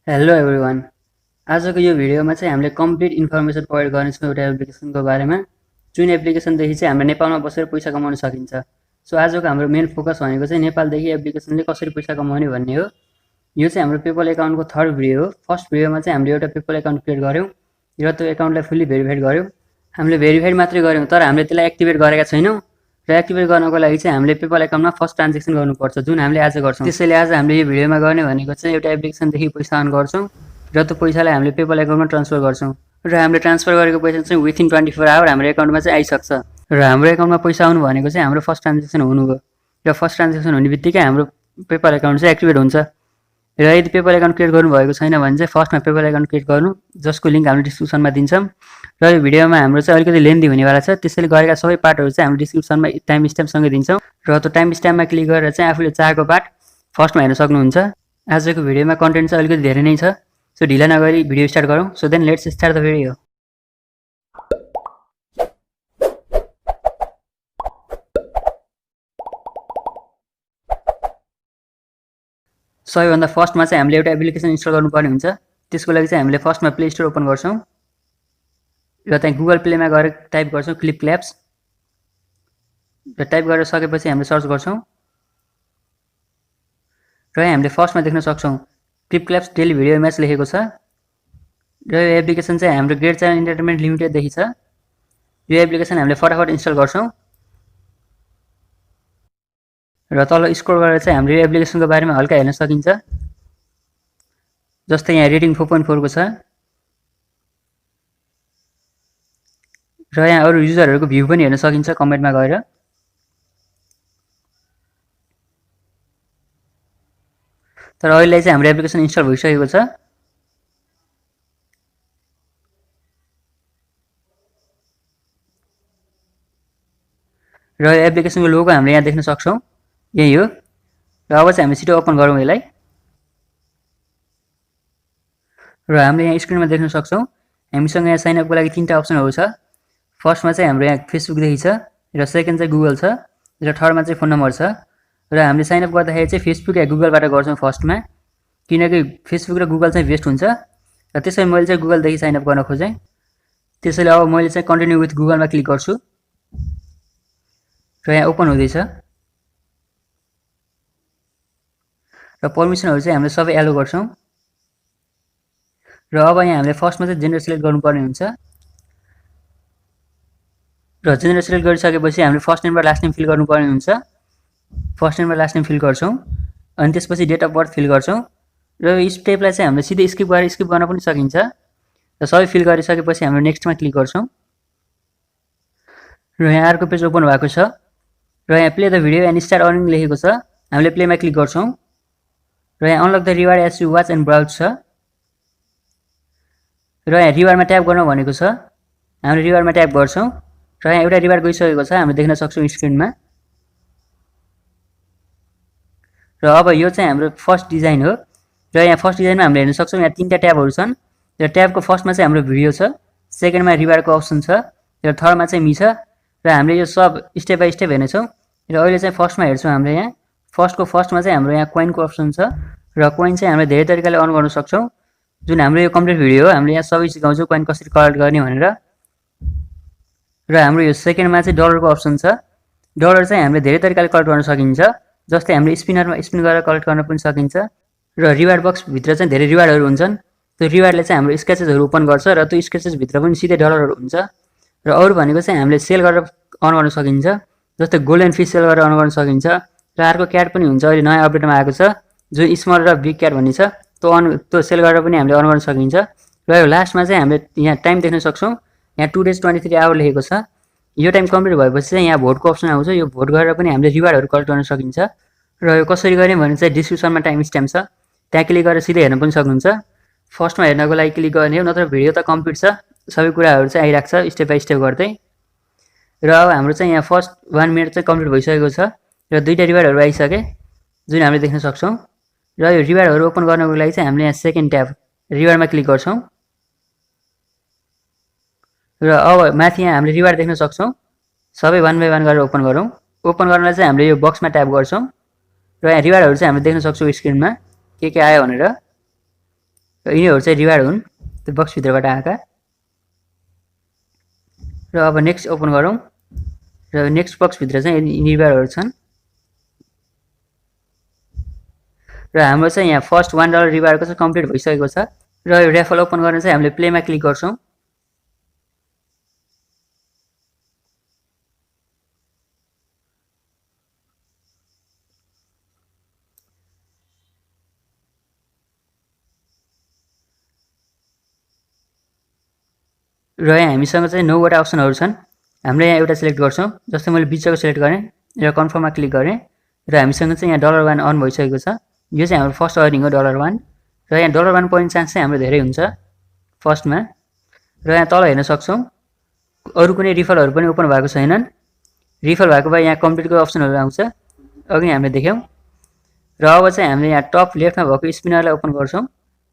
Hello everyone. आजको यो भिडियोमा चाहिँ हामीले कम्प्लिट इन्फर्मेसन प्रोभाइड गर्नेछौँ एउटा एप्लिकेसनको बारेमा, जुन एप्लिकेसनदेखि चाहिँ हामीले नेपालमा बसेर पैसा कमाउन सकिन्छ। सो आजको हाम्रो मेन फोकस भनेको चाहिँ नेपालदेखि एप्लिकेसनले कसरी पैसा कमाउने भन्ने हो। यो चाहिँ हाम्रो पेपल एकाउन्टको थर्ड भिडियो हो। फर्स्ट भिडियोमा चाहिँ हामीले एउटा पेपल एकाउन्ट क्रिएट गऱ्यौँ र त्यो एकाउन्टलाई फुल्ली भेरिफाइड गऱ्यौँ। हामीले भेरिफाइड मात्रै गऱ्यौँ, तर हामीले त्यसलाई एक्टिभेट गरेका छैनौँ र एक्टिभेट गर्नको लागि चाहिँ हामीले पेपल एकाउन्टमा फर्स्ट ट्रान्जेक्सन गर्नुपर्छ, जुन हामीले आज गर्छौँ। त्यसैले आज हामीले यो भिडियोमा गर्ने भनेको चाहिँ एउटा एप्लिकेसनदेखि पैसा अर्न गर्छौँ र त्यो पैसालाई हामीले पेपल एकाउन्टमा ट्रान्सफर गर्छौँ र हामीले ट्रान्सफर गरेको पैसा चाहिँ विथिन 24 आवर हाम्रो एकाउन्टमा चाहिँ आइसक्छ र हाम्रो एकाउन्टमा पैसा आउनु भनेको चाहिँ हाम्रो फर्स्ट ट्रान्जेक्सन हुनु हो र फर्स्ट ट्रान्जेक्सन हुने बित्तिकै हाम्रो पेपल एकाउन्ट चाहिँ एक्टिभेट हुन्छ। र यदि पेपल एकाउन्ट क्रिएट गर्नुभएको छैन भने चाहिँ फर्स्टमा पेपल एकाउन्ट क्रिएट गर्नु, जसको लिङ्क हामीले डिस्क्रिप्सनमा दिन्छौँ। र यो भिडियोमा हाम्रो चाहिँ अलिकति लेन्दी हुनेवाला छ, त्यसैले गरेका सबै पार्टहरू चाहिँ हामी डिस्क्रिप्सनमा टाइम स्ट्याम्पसँगै दिन्छौँ र त्यो टाइम स्ट्याम्पमा क्लिक गरेर चाहिँ आफूले चाहेको पार्ट फर्स्टमा हेर्न सक्नुहुन्छ। आजको भिडियोमा कन्टेन्ट चाहिँ अलिकति धेरै नै छ, सो ढिला नगरी भिडियो स्टार्ट गरौँ। So then let's start the video. सबैभन्दा फर्स्टमा चाहिँ हामीले एउटा एप्लिकेसन इन्स्टल गर्नुपर्ने हुन्छ। त्यसको लागि चाहिँ हामीले फर्स्टमा प्ले स्टोर ओपन गर्छौँ र त्यहाँ गुगल प्लेमा गएर टाइप गर्छौँ क्लिप क्ल्याप्स र टाइप गरेर सकेपछि हामीले सर्च गर्छौँ र यहाँ हामीले फर्स्टमा देख्न सक्छौँ clip collapse daily video image लेखेको छ र यो एप्लिकेसन चाहिँ हाम्रो ग्रेट च्यानल इन्टरटेनमेन्ट लिमिटेडदेखि छ। यो एप्लिकेसन हामीले फटाफट इन्स्टल गर्छौँ र तल स्क्रोल गरेर चाहिँ हाम्रो यो एप्लिकेसनको बारेमा हल्का हेर्न सकिन्छ। जस्तै यहाँ रेटिङ 4.4 को छ र यहाँ अरू युजरहरूको भ्यू पनि हेर्न सकिन्छ कमेन्टमा गएर। तर अहिले चाहिँ हाम्रो एप्लिकेसन इन्स्टल भइसकेको छ र यो एप्लिकेसनको लोगो हामीले यहाँ देख्न सक्छौँ, यही हो। र अब चाहिँ हामी छिटो ओपन गरौँ यसलाई र हामीले यहाँ स्क्रिनमा देख्न सक्छौँ हामीसँग यहाँ साइनअपको लागि तीनटा अप्सनहरू छ। फर्स्टमा चाहिँ हाम्रो यहाँ फेसबुकदेखि छ र सेकेन्ड चाहिँ गुगल छ र थर्डमा चाहिँ फोन नम्बर छ। र हामीले साइनअप गर्दाखेरि चाहिँ फेसबुक या गुगलबाट गर्छौँ फर्स्टमा, किनकि फेसबुक र गुगल चाहिँ बेस्ट हुन्छ। र त्यसैले मैले चाहिँ गुगलदेखि साइनअप गर्न खोजेँ। त्यसैले अब मैले चाहिँ कन्टिन्यू विथ गुगलमा क्लिक गर्छु र यहाँ ओपन हुँदैछ र पर्मिसनहरू चाहिँ हामीले सबै एलो गर्छौँ। र अब यहाँ हामीले फर्स्टमा चाहिँ जेन्डर सिलेक्ट गर्नुपर्ने हुन्छ र जेन्डर सिलेक्ट गरिसकेपछि हामीले फर्स्ट नेम र लास्ट नेम फिल गर्नुपर्ने हुन्छ। फर्स्ट नेम र लास्ट नेम फिल गर्छौँ अनि त्यसपछि डेट अफ बर्थ फिल गर्छौँ र यो स्टेपलाई चाहिँ हामीले सिधै स्किप गर्न पनि सकिन्छ। र सबै फिल गरिसकेपछि हामीले नेक्स्टमा क्लिक गर्छौँ र यहाँ अर्को पेज ओपन भएको छ र यहाँ play the video and start earning लेखेको छ। हामीले प्लेमा क्लिक गर्छौँ र यहाँ unlock the reward as you watch and browse छ र यहाँ रिवार्डमा ट्याप गर्नु भनेको छ। हामीले रिवार्डमा ट्याप गर्छौँ र यहाँ एउटा रिवार्ड गइसकेको छ, हामीले देख्न सक्छौँ स्क्रिनमा। र अब यो चाहिँ हाम्रो फर्स्ट डिजाइन हो र यहाँ फर्स्ट डिजाइनमा हामीले हेर्न सक्छौँ यहाँ तीनटा ट्याबहरू छन् र ट्याबको फर्स्टमा चाहिँ हाम्रो भिडियो छ, सेकेन्डमा रिवार्डको अप्सन छ र थर्डमा चाहिँ मी छ। र हामीले यो सब स्टेप बाई स्टेप हेर्नेछौँ र अहिले चाहिँ फर्स्टमा हेर्छौँ। हामीले यहाँ फर्स्टमा चाहिँ हाम्रो यहाँ कोइनको अप्सन छ र कोइन चाहिँ हामीले धेरै तरिकाले अर्न गर्न सक्छौँ, जुन हाम्रो यो कम्प्लिट भिडियो हो। हामीले यहाँ सबै सिकाउँछौँ कोइन कसरी कलेक्ट गर्ने भनेर। र हाम्रो यो सेकेन्डमा चाहिँ डलरको अप्सन छ। डलर चाहिँ हामीले धेरै तरिकाले कलेक्ट गर्न सकिन्छ, जस्तै हामीले स्पिन गरेर कलेक्ट गर्न पनि सकिन्छ। र रिवार्ड बक्सभित्र चाहिँ धेरै रिवार्डहरू हुन्छन्, त्यो रिवार्डले चाहिँ हाम्रो स्केचेसहरू ओपन गर्छ र त्यो स्केचेसभित्र पनि सिधै डलरहरू हुन्छ। र अरू भनेको चाहिँ हामीले सेल गरेर अर्न गर्न सकिन्छ, जस्तै गोल्डन फिस सेल गरेर अर्न गर्न सकिन्छ। र अर्को क्याट पनि हुन्छ, अहिले नयाँ अपडेटमा आएको छ जो स्मल र बिग क्याट भन्ने छ, त्यो सेल गरेर पनि हामीले अर्न गर्न सकिन्छ। र यो लास्टमा चाहिँ हामीले यहाँ टाइम देख्न सक्छौँ, यहाँ 2 days 23 आवर लेखेको छ। यो टाइम कम्प्लिट भएपछि चाहिँ यहाँ भोटको अप्सन आउँछ, यो भोट गरेर पनि हामीले रिवार्डहरू कलेक्ट गर्न सकिन्छ। र यो कसरी गर्ने भने चाहिँ डिस्क्रिप्सनमा टाइम स्ट्याम्प छ, त्यहाँ क्लिक गरेर सिधै हेर्न पनि सक्नुहुन्छ। फर्स्टमा हेर्नको लागि क्लिक गर्ने हो, नत्र भिडियो त कम्प्लिट छ, सबै कुराहरू चाहिँ आइरहेको छ स्टेप बाई स्टेप गर्दै। र अब हाम्रो चाहिँ यहाँ फर्स्ट 1 मिनट चाहिँ कम्प्लिट भइसकेको छ र दुईवटा रिवार्डहरू आइसके जुन हामीले देख्न सक्छौँ। र यो रिवार्डहरू ओपन गर्नको लागि चाहिँ हामीले यहाँ सेकेन्ड ट्याब रिवार्डमा क्लिक गर्छौँ र अब माथि यहाँ हामीले रिवार्ड देख्न सक्छौँ। सबै 1 by 1 गरेर ओपन गरौँ। ओपन गर्नलाई चाहिँ हामीले यो बक्समा ट्याप गर्छौँ र यहाँ रिवार्डहरू चाहिँ हामीले देख्न सक्छौँ स्क्रिनमा के आयो भनेर। र यिनीहरू चाहिँ रिवार्ड हुन् त्यो बक्सभित्रबाट आएका। र अब नेक्स्ट ओपन गरौँ र नेक्स्ट बक्सभित्र चाहिँ रिवार्डहरू छन् र हाम्रो चाहिँ यहाँ फर्स्ट $1 रिवार्डको चाहिँ कम्प्लिट भइसकेको छ। र यो रेफल ओपन गर्न चाहिँ हामीले प्लेमा क्लिक गर्छौँ। र यहाँ हामीसँग चाहिँ 9 वटा अप्सनहरू छन्। हामीले यहाँ एउटा सिलेक्ट गर्छौँ। जस्तै मैले बिचको सिलेक्ट गरेँ र कन्फर्ममा क्लिक गरेँ र हामीसँग चाहिँ यहाँ $1 अन भइसकेको छ। यो चाहिँ हाम्रो फर्स्ट अर्निङ हो $1 र यहाँ $1 पोइन्ट चान्स चाहिँ हाम्रो धेरै हुन्छ फर्स्टमा। र यहाँ तल हेर्न सक्छौँ अरू कुनै रिफलहरू पनि ओपन भएको छैनन्। रिफल भएको भए यहाँ कम्प्लिटको अप्सनहरू आउँछ, अघि हामीले देख्यौँ। र अब चाहिँ हामीले यहाँ टप लेफ्टमा भएको स्पिनरलाई ओपन गर्छौँ।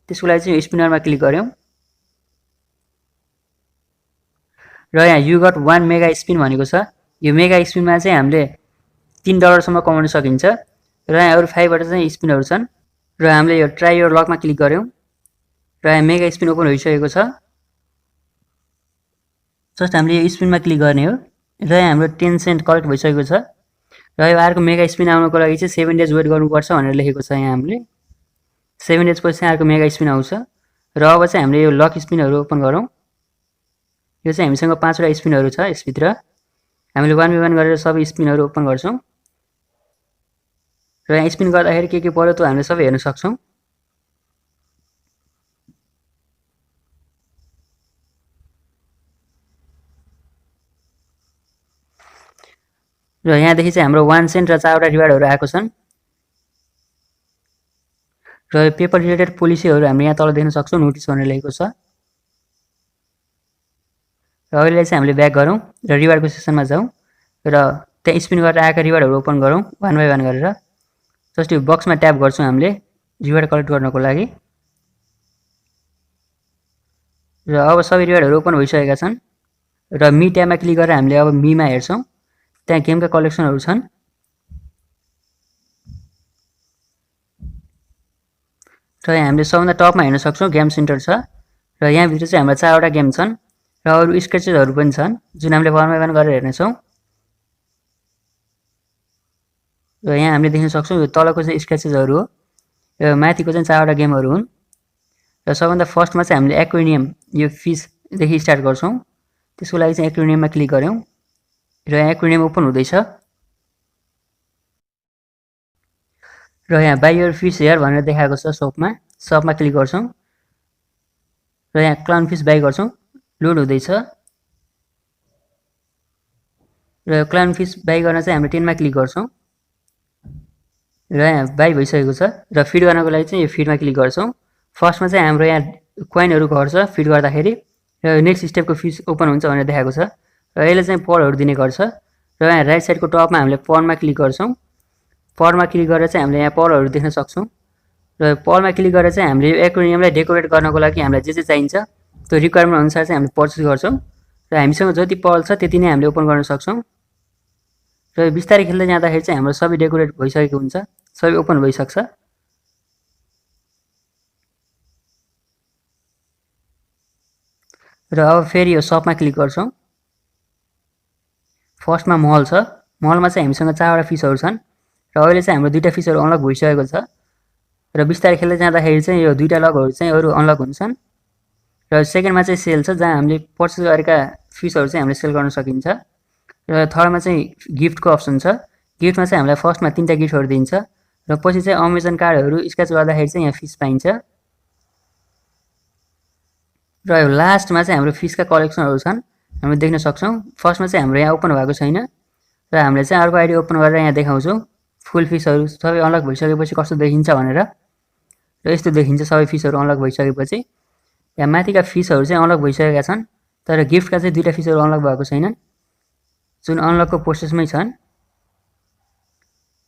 त्यसको लागि चाहिँ स्पिनरमा क्लिक गऱ्यौँ र यहाँ यु गट 1 मेगा स्पिन भनेको छ। यो मेगा स्पिनमा चाहिँ हामीले $3 सम्म कमाउन सकिन्छ। र यहाँ अरू 5 वटा चाहिँ स्पिनहरू छन् र हामीले यो ट्राई योर लकमा क्लिक गऱ्यौँ र यहाँ मेगा स्पिन ओपन भइसकेको छ। जस्ट हामीले यो स्पिनमा क्लिक गर्ने हो र यहाँ हाम्रो 10 सेन्ट कलेक्ट भइसकेको छ। र यो अर्को मेगा स्पिन आउनको लागि चाहिँ 7 डेज वेट गर्नुपर्छ भनेर लेखेको छ यहाँ हामीले। 7 डेज पछि अर्को मेगा स्पिन आउँछ। र अब चाहिँ हामीले यो लक स्पिनहरू ओपन गरौँ। यो चाहिँ हामीसँग 5 वटा स्पिनहरू छ यसभित्र। हामीले 1 बाई 1 गरेर सबै स्पिनहरू ओपन गर्छौँ र यहाँ स्पिन गर्दाखेरि के पर्यो त्यो हामीले सबै हेर्न सक्छौँ। र यहाँदेखि चाहिँ हाम्रो 1 सेन्ट र 4 वटा रिवार्डहरू आएको छन्। र पेपर रिलेटेड पोलिसीहरू हामीले यहाँ तल देख्न सक्छौँ, नोटिस भनेर लेखेको छ। र अहिले चाहिँ हामीले ब्याक गरौँ र रिवार्डको सेसनमा जाउँ र त्यहाँ स्पिन गरेर आएका रिवार्डहरू ओपन गरौँ 1 बाई 1 गरेर। जस्ट यो बक्समा ट्याप गर्छौँ हामीले रिवार्ड कलेक्ट गर्नको लागि। र अब सबै रिवार्डहरू ओपन भइसकेका छन् र मी ट्याबमा क्लिक गरेर हामीले अब मीमा हेर्छौँ। त्यहाँ गेमका कलेक्सनहरू छन् र यहाँ हामीले सबभन्दा टपमा हेर्न सक्छौँ गेम सेन्टर छ र यहाँभित्र चाहिँ हाम्रो 4 वटा गेम छन् र अरू स्केचेसहरू पनि छन् जुन हामीले 1 बाई 1 गरेर हेर्नेछौँ। र यहाँ हामीले देख्न सक्छौँ यो तलको चाहिँ स्केचेसहरू हो, यो माथिको चाहिँ 4 वटा गेमहरू हुन्। र सबभन्दा फर्स्टमा चाहिँ हामीले एक्वेरियम यो फिसदेखि स्टार्ट गर्छौँ। त्यसको लागि चाहिँ एक्वेरियममा क्लिक गऱ्यौँ र यहाँ एक्वेरियम ओपन हुँदैछ। र यहाँ बाई योर फिस हेयर भनेर देखाएको छ सपमा क्लिक गर्छौँ र यहाँ क्लाउन फिस बाई गर्छौँ। लोड हुँदैछ र क्लाउन फिस बाई गर्न चाहिँ हामीले 10 मा क्लिक गर्छौँ र यहाँ बाई भइसकेको छ। र फिड गर्नको लागि चाहिँ यो फिडमा क्लिक गर्छौँ। फर्स्टमा चाहिँ हाम्रो यहाँ कोइनहरू घट्छ फिड गर्दाखेरि र नेक्स्ट स्टेपको फिस ओपन हुन्छ भनेर देखाएको छ र यसले चाहिँ परहरू दिने गर्छ। र यहाँ राइट साइडको टपमा हामीले परमा क्लिक गर्छौँ। परमा क्लिक गरेर चाहिँ हामीले यहाँ परहरू देख्न सक्छौँ र परमा क्लिक गरेर चाहिँ हामीले यो एक्वेरियमलाई डेकोरेट गर्नको लागि हामीलाई जे चाहिन्छ त्यो रिक्वायरमेन्ट अनुसार चाहिँ हामीले पर्चेस गर्छौँ र हामीसँग जति पल छ त्यति नै हामीले ओपन गर्न सक्छौँ। र बिस्तारै खेल्दै जाँदाखेरि चाहिँ हाम्रो सबै डेकोरेट भइसकेको हुन्छ, सबै ओपन भइसक्छ। र अब फेरि यो सपमा क्लिक गर्छौँ। फर्स्टमा महल छ, महलमा चाहिँ हामीसँग 4 वटा फिसहरू छन् र अहिले चाहिँ हाम्रो 2टा फिसहरू अनलक भइसकेको छ। र बिस्तारै खेल्दै जाँदाखेरि चाहिँ यो 2टा लगहरू चाहिँ अरू अनलक हुन्छन्। र सेकेन्डमा चाहिँ सेल छ जहाँ हामीले पर्चेस गरेका फिसहरू चाहिँ हामीले सेल गर्न सकिन्छ। र थर्डमा चाहिँ गिफ्टको अप्सन छ। गिफ्टमा चाहिँ हामीलाई फर्स्टमा 3टा गिफ्टहरू दिन्छ र पछि चाहिँ अमेजन कार्डहरू स्क्र्याच गर्दाखेरि चाहिँ यहाँ फिस पाइन्छ। र यो लास्टमा चाहिँ हाम्रो फिसका कलेक्सनहरू छन्, हामीले देख्न सक्छौँ। फर्स्टमा चाहिँ हाम्रो यहाँ ओपन भएको छैन र हामीले चाहिँ अर्को आइडी ओपन गरेर यहाँ देखाउँछौँ फुल फिसहरू सबै अनलक भइसकेपछि कस्तो देखिन्छ भनेर। र यस्तो देखिन्छ सबै फिसहरू अनलक भइसकेपछि। यहाँ माथिका फिसहरू चाहिँ अनलक भइसकेका छन् तर गिफ्टका चाहिँ 2टा फिसहरू अनलक भएको छैनन् जुन अनलकको प्रोसेसमै छन्।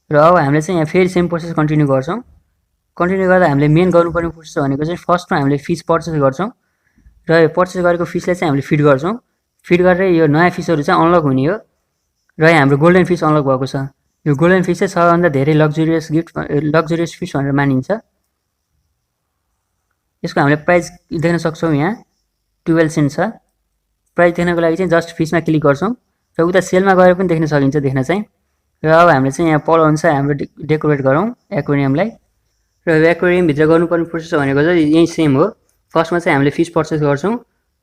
र अब हामीले चाहिँ यहाँ फेरि सेम प्रोसेस कन्टिन्यू गर्छौँ। कन्टिन्यू गर्दा हामीले मेन गर्नुपर्ने प्रोसेस भनेको चाहिँ फर्स्टमा हामीले फिस पर्चेस गर्छौँ र यो पर्चेस गरेको फिसलाई चाहिँ हामीले फिड गर्छौँ। फिड गरेर यो नयाँ फिसहरू चाहिँ अनलक हुने हो र यहाँ हाम्रो गोल्डन फिस अनलक भएको छ। यो गोल्डन फिस चाहिँ सबैभन्दा धेरै लग्जरियस फिस भनेर मानिन्छ। यसको हामीले प्राइस देख्न सक्छौँ। यहाँ 12 सेन्ट छ। प्राइस देख्नको लागि चाहिँ जस्ट फिसमा क्लिक गर्छौँ र उता सेलमा गएर पनि देख्न सकिन्छ देख्न चाहिँ। र अब हामीले चाहिँ यहाँ पल अनुसार हाम्रो डेकोरेट गरौँ एक्वेरियमलाई। र एक्वेरियमभित्र गर्नुपर्ने प्रोसेस भनेको चाहिँ यही सेम हो। फर्स्टमा चाहिँ हामीले फिस पर्चेस गर्छौँ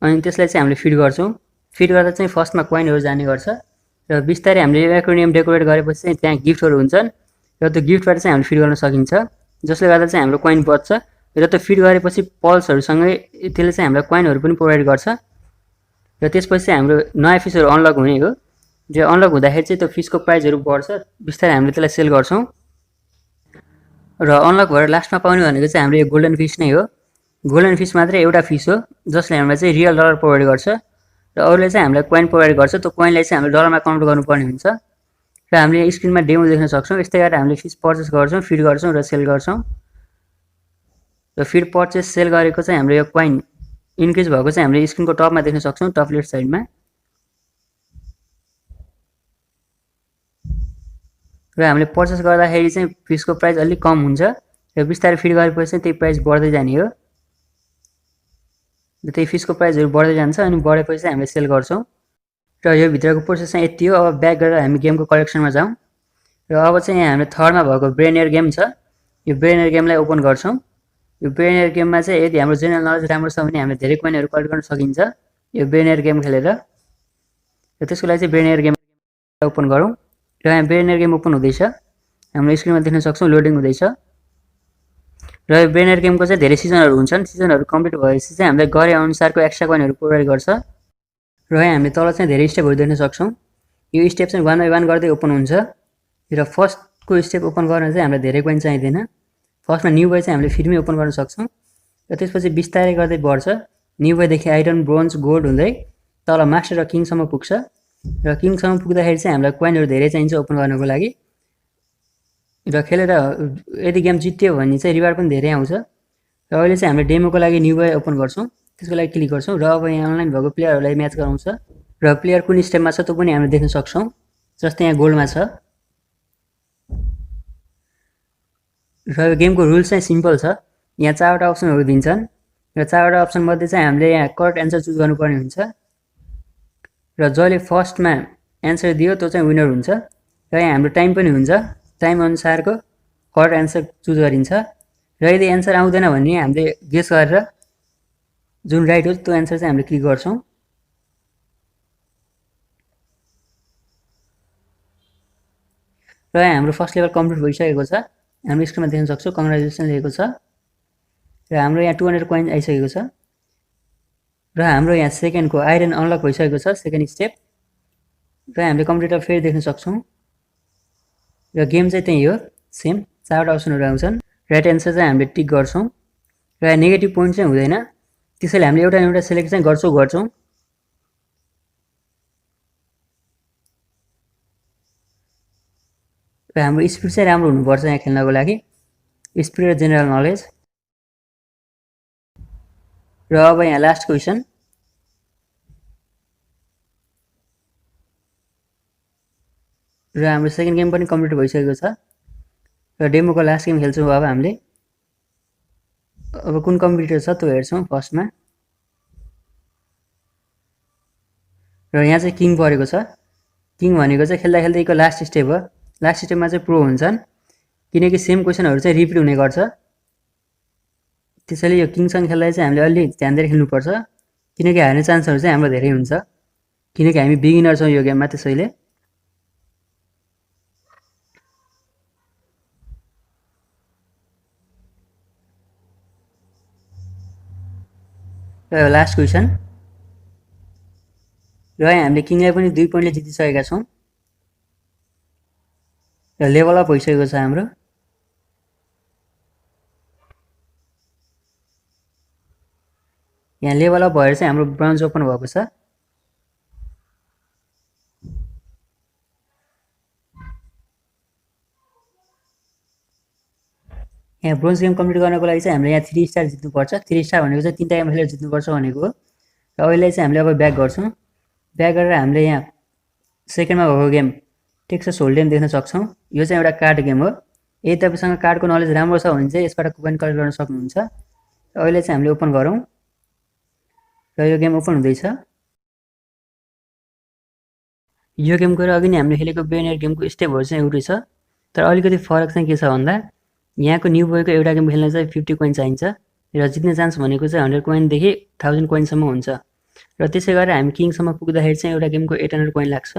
अनि त्यसलाई चाहिँ हामीले फिड गर्छौँ। फिड गर्दा चाहिँ फर्स्टमा कोइनहरू जाने गर्छ र बिस्तारै हामीले एक्वेरियम डेकोरेट गरेपछि चाहिँ त्यहाँ गिफ्टहरू हुन्छन् र त्यो गिफ्टबाट चाहिँ हामीले फिड गर्न सकिन्छ, जसले गर्दा चाहिँ हाम्रो कोइन बच्छ। र त्यो फिड गरेपछि पल्सहरूसँगै त्यसले चाहिँ हामीलाई कोइनहरू पनि प्रोभाइड गर्छ र त्यसपछि चाहिँ हाम्रो नयाँ फिसहरू अनलक हुने हो। र अनलक हुँदाखेरि चाहिँ त्यो फिसको प्राइसहरू बढ्छ, बिस्तारै हामीले त्यसलाई सेल गर्छौँ। र अनलक भएर लास्टमा पाउने भनेको चाहिँ हाम्रो यो गोल्डन फिस नै हो। गोल्डन फिस मात्रै एउटा फिस हो जसले हामीलाई चाहिँ रियल डलर प्रोभाइड गर्छ र अरूले चाहिँ हामीलाई कोइन प्रोभाइड गर्छ। त्यो कोइनलाई चाहिँ हामीले डलरमा कन्भर्ट गर्नुपर्ने हुन्छ र हामीले स्क्रिनमा डेमो देख्न सक्छौँ। यस्तै गरेर हामीले फिस पर्चेस गर्छौँ, फिड गर्छौँ र सेल गर्छौँ। र फिड पर्चेस सेल गरेको चाहिँ हाम्रो यो कोइन इन्क्रिज भएको चाहिँ हामीले स्क्रिनको टपमा देख्न सक्छौँ, टप लेफ्ट साइडमा। र हामीले पर्चेस गर्दाखेरि चाहिँ फिसको प्राइस अलिक कम हुन्छ र बिस्तारै फिड गरेपछि चाहिँ त्यही प्राइस बढ्दै जाने हो। र त्यही फिसको प्राइसहरू बढ्दै जान्छ अनि बढेपछि चाहिँ हामीले सेल गर्छौँ। र यो भित्रको प्रोसेस चाहिँ यति हो। अब ब्याक गरेर हामी गेमको कलेक्सनमा जाउँ र अब चाहिँ यहाँ हाम्रो थर्डमा भएको ब्रेनियर गेम छ। यो ब्रेनियर गेमलाई ओपन गर्छौँ। यो ब्रेनियर गेममा चाहिँ यदि हाम्रो जेनरल नलेज राम्रो छ भने हामीले धेरै कोइनहरू कलेक्ट गर्न सकिन्छ यो ब्रेनियर गेम खेलेर। र त्यसको लागि चाहिँ ब्रेनियर गेम ओपन गरौँ र यहाँ ब्रेनियर गेम ओपन हुँदैछ, हाम्रो स्क्रिनमा देख्न सक्छौँ लोडिङ हुँदैछ। र यो ब्रेनियर गेमको चाहिँ धेरै सिजनहरू हुन्छन्। सिजनहरू कम्प्लिट भएपछि चाहिँ हामीलाई गरे अनुसारको एक्स्ट्रा कोइनहरू प्रोभाइड गर्छ। र यहाँ हामीले तल चाहिँ धेरै स्टेपहरू देख्न सक्छौँ। यो स्टेप चाहिँ 1 बाई 1 गर्दै ओपन हुन्छ र फर्स्टको स्टेप ओपन गर्न चाहिँ हामीलाई धेरै कोइन चाहिँदैन। फर्स्टमा न्यू बोय चाहिँ हामीले फ्रीमै ओपन गर्न सक्छौँ र त्यसपछि बिस्तारै गर्दै बढ्छ। न्यू बोयदेखि आइरन, ब्रोन्ज, गोल्ड हुँदै तल मास्टर र किङसम्म पुग्छ। र किङसम्म पुग्दाखेरि चाहिँ हामीलाई कोइनहरू धेरै चाहिन्छ ओपन गर्नको लागि। र खेलेर यदि गेम जित्यो भने चाहिँ रिवार्ड पनि धेरै आउँछ। र अहिले चाहिँ हामीले डेमोको लागि न्यू बोय ओपन गर्छौँ, त्यसको लागि क्लिक गर्छौँ र अब यहाँ अनलाइन भएको प्लेयरहरूलाई म्याच गराउँछ र प्लेयर कुन स्टेपमा छ त्यो पनि हामीले देख्न सक्छौँ। जस्तै यहाँ गोल्डमा छ। र यो गेमको रुल्स चाहिँ सिम्पल छ। यहाँ 4वटा अप्सनहरू दिन्छन् र 4वटा अप्सन मध्ये चाहिँ हामीले यहाँ करेक्ट एन्सर चुज गर्नुपर्ने हुन्छ र जसले फर्स्टमा एन्सर दियो त्यो चाहिँ विनर हुन्छ। र यहाँ हाम्रो टाइम पनि हुन्छ, टाइम अनुसारको करेक्ट एन्सर चुज गरिन्छ। र यदि एन्सर आउँदैन भने हामीले गेस गरेर जुन राइट हो त्यो एन्सर चाहिँ हामीले क्लिक गर्छौँ। र यहाँ हाम्रो फर्स्ट लेभल कम्प्लिट भइसकेको छ, हाम्रो स्क्रिनमा देख्न सक्छौँ कङ्ग्रेचुलेसन लेखेको छ र हाम्रो यहाँ 200 कोइन आइसकेको छ। र हाम्रो यहाँ सेकेन्डको आइरन अनलक भइसकेको छ, सेकेन्ड स्टेप। र हामीले कम्प्युटर फेरि देख्न सक्छौँ र गेम चाहिँ त्यही हो, सेम 4वटा अप्सनहरू आउँछन्। राइट एन्सर चाहिँ हामीले टिक गर्छौँ र यहाँ नेगेटिभ पोइन्ट चाहिँ हुँदैन, त्यसैले हामीले एउटा न एउटा सेलेक्ट चाहिँ गर्छौँ। र हाम्रो स्पिड चाहिँ राम्रो हुनुपर्छ यहाँ खेल्नको लागि, स्पिड र जेनरल नलेज। र अब यहाँ लास्ट क्वेसन। र हाम्रो सेकेन्ड गेम पनि कम्प्लिट भइसकेको छ र डेमोको लास्ट गेम खेल्छौँ अब हामीले। अब कुन कम्प्युटर छ त्यो हेर्छौँ फर्स्टमा। र यहाँ चाहिँ किङ परेको छ। किङ भनेको चाहिँ खेल्दा खेल्दैको लास्ट स्टेप हो। लास्ट स्टेपमा चाहिँ प्रो हुन्छन् किनकि सेम क्वेसनहरू चाहिँ रिपिट हुने गर्छ। त्यसैले यो किङसँग खेल्दा चाहिँ हामीले अलि ध्यान दिएर खेल्नुपर्छ किनकि हार्ने चान्सहरू चाहिँ हाम्रो धेरै हुन्छ किनकि हामी बिगिनर छौँ यो गेममा। त्यसैले र लास्ट क्वेसन। र यहाँ हामीले किङलाई पनि 2 पोइन्टले जितिसकेका छौँ र लेभल अप भइसकेको छ हाम्रो। यहाँ लेभल अप भएर चाहिँ हाम्रो ब्रोन्ज ओपन भएको छ। यहाँ ब्रोन्ज गेम कम्प्लिट गर्नको लागि चाहिँ हामीले यहाँ 3 स्टार जित्नुपर्छ। 3 स्टार भनेको चाहिँ 3टा गेम खेलेर जित्नुपर्छ भनेको हो। र अहिले चाहिँ हामीले अब ब्याक गर्छौँ। ब्याक गरेर हामीले यहाँ सेकेन्डमा भएको गेम टेक्सस होल्डेम देख्न सक्छौँ। यो चाहिँ एउटा कार्ड गेम हो। यदि तपाईँसँग कार्डको नलेज राम्रो छ भने चाहिँ यसबाट कुपन कलेक्ट गर्न सक्नुहुन्छ। अहिले चाहिँ हामीले ओपन गरौँ र यो गेम ओपन हुँदैछ। यो गेमको र अघि नै हामीले खेलेको बिलियनियर गेमको स्टेपहरू चाहिँ एउटै छ, तर अलिकति फरक चाहिँ के छ भन्दा यहाँको न्यू बोयको एउटा गेम खेल्न चाहिँ 50 कोइन चाहिन्छ र जित्ने चान्स भनेको चाहिँ 100 कोइनदेखि 1000 कोइनसम्म हुन्छ र त्यसै गरेर हामी किङसम्म पुग्दाखेरि चाहिँ एउटा गेमको 800 कोइन लाग्छ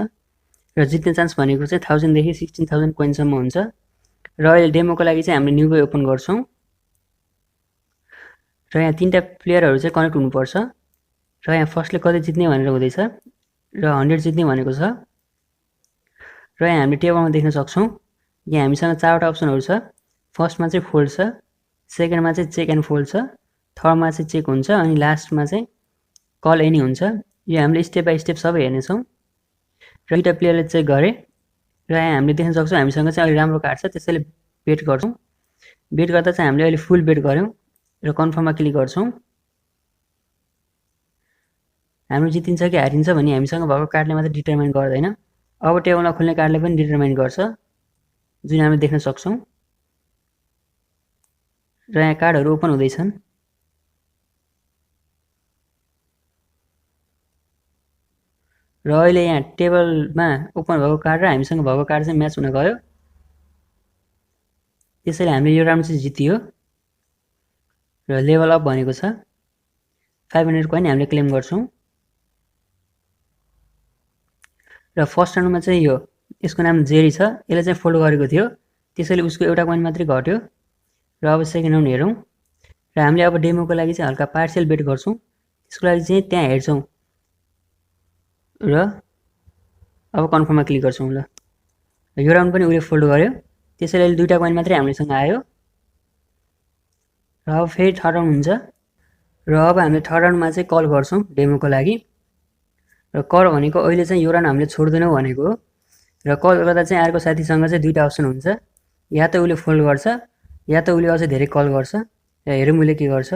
र जित्ने चान्स भनेको चाहिँ 1000 देखि 16000 कोइनसम्म हुन्छ। र अहिले डेमोको लागि चाहिँ हामीले न्यू बोय ओपन गर्छौँ र यहाँ तीनटा प्लेयरहरू चाहिँ कनेक्ट हुनुपर्छ र यहाँ फर्स्टले कति जित्ने भनेर हुँदैछ र 100 जित्ने भनेको छ र यहाँ हामीले टेबलमा देख्न सक्छौँ यहाँ हामीसँग चारवटा अप्सनहरू छ। फर्स्टमा चाहिँ फोल्ड छ, सेकेन्डमा चाहिँ चेक एन्ड फोल्ड छ, थर्डमा चाहिँ चेक हुन्छ अनि लास्टमा चाहिँ कल एनी हुन्छ। यो हामीले स्टेप बाई स्टेप सबै हेर्नेछौँ र दुईवटा प्लेयरले चेक गरे र यहाँ हामीले देख्न सक्छौँ हामीसँग चाहिँ अहिले राम्रो कार्ड छ, त्यसैले बेट गर्छौँ। बेट गर्दा चाहिँ हामीले अहिले फुल बेट गऱ्यौँ र कन्फर्ममा क्लिक गर्छौँ। हाम्रो जितिन्छ कि हारिन्छ भन्ने हामीसँग भएको कार्डले मात्रै डिटर्माइन गर्दैन, अब टेबलमा खुल्ने कार्डले पनि डिटर्माइन गर्छ, जुन हामीले देख्न सक्छौँ। र यहाँ कार्डहरू ओपन हुँदैछन् र अहिले यहाँ टेबलमा ओपन भएको कार्ड र हामीसँग भएको कार्ड चाहिँ म्याच हुन गयो, त्यसैले हामीले यो राउन्ड चाहिँ जितियो र लेभल अप भनेको छ 500 कोइन हामीले क्लेम गर्छौँ। र फर्स्ट राउन्डमा चाहिँ यो यसको नाम जेरी छ, यसले चाहिँ फोल्ड गरेको थियो, त्यसैले उसको एउटा कोइन मात्रै घट्यो। र अब सेकेन्ड राउन्ड हेरौँ र हामीले अब डेमोको लागि चाहिँ हल्का पार्सियल बेट गर्छौँ, त्यसको लागि चाहिँ त्यहाँ हेर्छौँ र अब कन्फर्ममा क्लिक गर्छौँ। ल यो राउन्ड पनि उसले फोल्ड गर्यो, त्यसैले अहिले दुईवटा कोइन मात्रै हामीसँग आयो र अब फेरि थर्ड राउन्ड हुन्छ र अब हामीले थर्ड राउन्डमा चाहिँ कल गर्छौँ डेमोको लागि र कल भनेको अहिले चाहिँ यो राउन्ड हामीले छोड्दैनौँ भनेको हो। र कल गर्दा चाहिँ अर्को साथीसँग चाहिँ दुईवटा अप्सन हुन्छ, या त उसले फोल्ड गर्छ या त उसले अझै धेरै कल गर्छ। र हेरौँ उसले के गर्छ।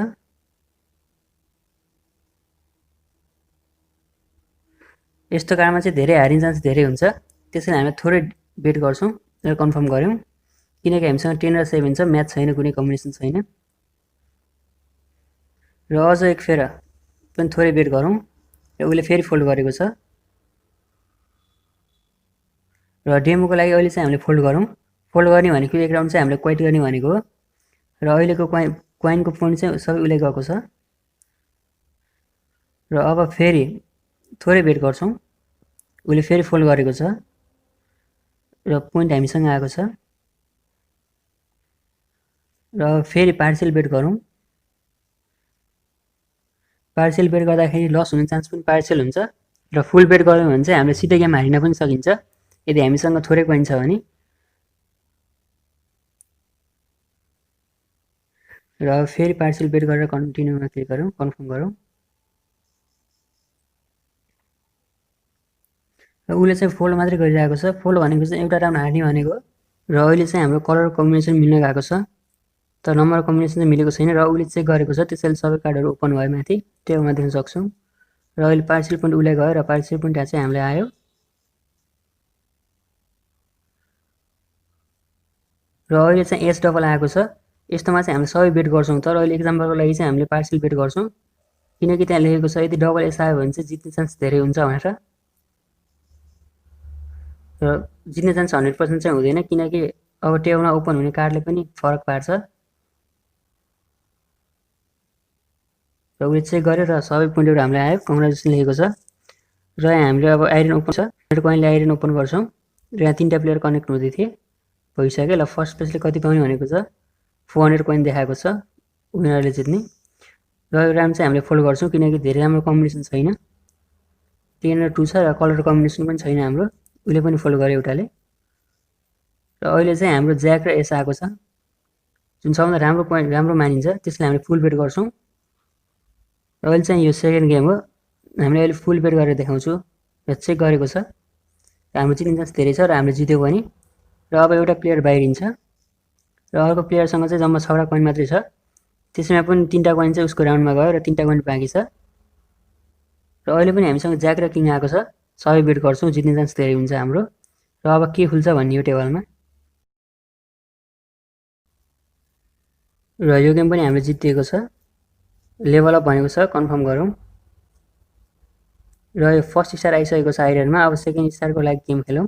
यस्तो कारणमा चाहिँ धेरै हारिने चान्स धेरै हुन्छ, त्यसैले हामी थोरै बेट गर्छौँ र कन्फर्म गऱ्यौँ, किनकि हामीसँग 10 र 7 छ, म्याच छैन, कुनै कम्बिनेसन छैन। र अझ एक फेर पनि थोरै बेट गरौँ र उसले फेरि फोल्ड गरेको छ र डेमोको लागि अहिले चाहिँ हामीले फोल्ड गरौँ। फोल्ड गर्ने भनेको एक राउन्ड चाहिँ हामीले क्वाइट गर्ने भनेको हो र अहिलेको कोइनको पोइन्ट चाहिँ सबै उसले गएको छ। र अब फेरि थोरै बेट गर्छौँ, उसले फेरि फोल्ड गरेको छ र पोइन्ट हामीसँग आएको छ र फेरि पार्सियल बेट गरौँ। पार्सियल बेट गर्दाखेरि लस हुने चान्स पनि पार्सियल हुन्छ र फुल बेट गऱ्यौँ भने चाहिँ हामीले सिधै गेम हारिन पनि सकिन्छ यदि हामीसँग थोरै कोइन छ भने। र फेरि पार्सियल बेट गरेर कन्टिन्यूमा क्लिक गरौँ, कन्फर्म गरौँ र उसले चाहिँ फोल्ड मात्रै गरिरहेको छ। फोल्ड भनेको चाहिँ एउटा राउन्ड हार्ने भनेको हो र अहिले चाहिँ हाम्रो कलर कम्बिनेसन मिल्न गएको छ, तर नम्बर कम्बिनेसन चाहिँ मिलेको छैन र उसले चेक गरेको छ, त्यसैले सबै कार्डहरू ओपन भयो माथि टेबलमा देख्न सक्छौँ। र अहिले पार्सियल पोइन्ट उसलाई गयो र पार्सियल पोइन्ट चाहिँ हामीलाई आयो र अहिले चाहिँ एस डबल आएको छ। यस्तोमा चाहिँ हामीले सबै बेट गर्छौँ, तर अहिले एक्जाम्पलको लागि चाहिँ हामीले पार्सियल बेट गर्छौँ, किनकि त्यहाँ लेखेको छ यदि डबल एस आयो भने चाहिँ जित्ने चान्स धेरै हुन्छ भनेर। र जित्ने चान्स 100% चाहिँ हुँदैन, किनकि अब टेबलमा ओपन हुने कार्डले पनि फरक पार्छ। र उसले चेक गर्यो र सबै पोइन्टहरू हामीलाई आयो, कङ्ग्रेचुलेसन लेखेको छ। र यहाँ हामीले अब आइरन ओपन छ, कोइनले आइरन ओपन गर्छौँ र यहाँ तीनवटा प्लेयर कनेक्ट हुँदै थिए, भइसक्यो। ल फर्स्ट प्लेसले कति पाउने भनेको छ 400 कोइन देखाएको छ, विनरले जित्ने। र यो राउन्ड चाहिँ हामीले फोल्ड गर्छौँ, किनकि धेरै राम्रो कम्बिनेसन छैन, 10 र 2 छ र कलर कम्बिनेसन पनि छैन हाम्रो, उसले पनि फोल्ड गर्यो एउटाले। र अहिले चाहिँ हाम्रो ज्याक र एस आएको छ, जुन सबभन्दा राम्रो पोइन्ट राम्रो मानिन्छ, त्यसलाई हामीले फुल बेट गर्छौँ। र अहिले चाहिँ यो सेकेन्ड गेम हो, हामीले अहिले फुल बेट गरेर देखाउँछु र चेक गरेको छ, हाम्रो जित्ने चान्स धेरै छ र हामीले जित्यो भने। र अब एउटा प्लेयर बाहिरिन्छ र अर्को प्लेयरसँग चाहिँ जम्मा 6वटा कोइन मात्रै छ, त्यसमा पनि 3टा कोइन चाहिँ उसको राउन्डमा गयो र 3टा कोइन बाँकी छ। र अहिले पनि हामीसँग ज्याक र किङ आएको छ, सबै बेट गर्छौँ, जित्ने चान्स धेरै हुन्छ हाम्रो। र अब के खुल्छ भन्ने यो टेबलमा। र यो गेम पनि हामीले जितिएको छ लेभल अप भनेको छ, कन्फर्म गरौँ। र यो फर्स्ट स्टार आइसकेको छ आइरनमा। अब सेकेन्ड स्टारको लागि गेम खेलौँ।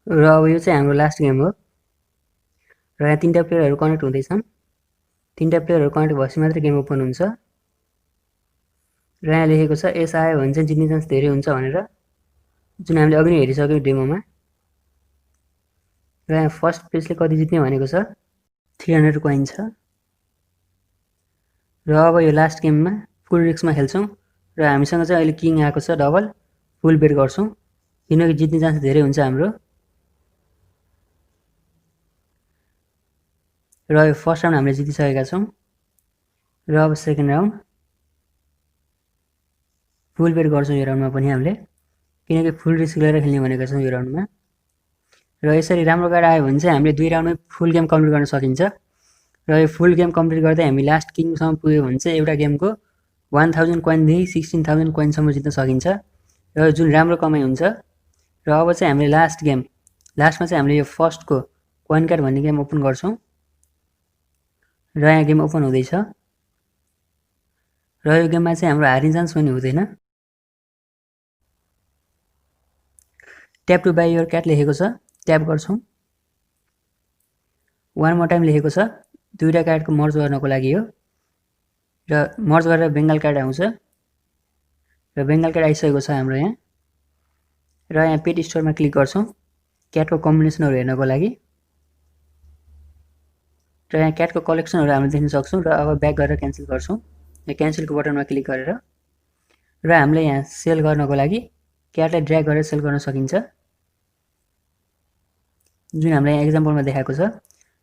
र अब यो चाहिँ हाम्रो लास्ट गेम हो। र यहाँ 3टा प्लेयरहरू कनेक्ट हुँदैछन्। 3टा प्लेयरहरू कनेक्ट भएपछि मात्रै गेम ओपन हुन्छ। र यहाँ लेखेको छ एस आयो भने चाहिँ जित्ने चान्स धेरै हुन्छ भनेर, जुन हामीले अघि नै हेरिसक्यौँ डेमोमा। र यहाँ फर्स्ट पेजले कति जित्ने भनेको छ 300 कोइन छ। र अब यो लास्ट गेममा फुल रिस्कमा खेल्छौँ। र हामीसँग चाहिँ अहिले किङ आएको छ डबल, फुल बेट गर्छौँ किनकि जित्ने चान्स धेरै हुन्छ हाम्रो। र यो फर्स्ट राउन्ड हामीले जितिसकेका छौँ। र अब सेकेन्ड राउन्ड फुल बेट गर्छौँ यो राउन्डमा पनि हामीले, किनकि फुल रिस्क लिएर खेल्ने भनेका छौँ यो राउन्डमा। र यसरी राम्रो कार्ड आयो भने चाहिँ हामीले 2 राउन्डमै फुल गेम कम्प्लिट गर्न सकिन्छ। र यो फुल गेम कम्प्लिट गर्दै हामी लास्ट किङसम्म पुग्यो भने चाहिँ एउटा गेमको 1000 कोइनदेखि 16000 कोइनसम्म जित्न सकिन्छ, र जुन राम्रो कमाइ हुन्छ। र अब चाहिँ हामीले लास्टमा चाहिँ हामीले यो फर्स्टको कोइन कार्ड भन्ने गेम ओपन गर्छौँ। र यहाँ गेम ओपन हुँदैछ। र यो गेममा चाहिँ हाम्रो हार्ने चान्स पनि हुँदैन। Tap to buy your cat लेखेको छ, ट्याप गर्छौँ। वान मोर टाइम लेखेको छ, 2टा कार्डको मर्ज गर्नको लागि हो। र मर्ज गरेर बेङ्गाल कार्ड आउँछ। र बेङ्गाल कार्ड आइसकेको छ हाम्रो यहाँ। र यहाँ पेट स्टोरमा क्लिक गर्छौँ क्याटको कम्बिनेसनहरू हेर्नको लागि। र यहाँ क्याटको कलेक्सनहरू हामीले देख्न सक्छौँ। र अब ब्याक गरेर क्यान्सल गर्छौँ, यहाँ क्यान्सलको बटनमा क्लिक गरेर। र हामीले यहाँ सेल गर्नको लागि क्याटलाई ड्र्याग गरेर सेल गर्न सकिन्छ, जुन हामीले यहाँ एक्जाम्पलमा देखाएको छ।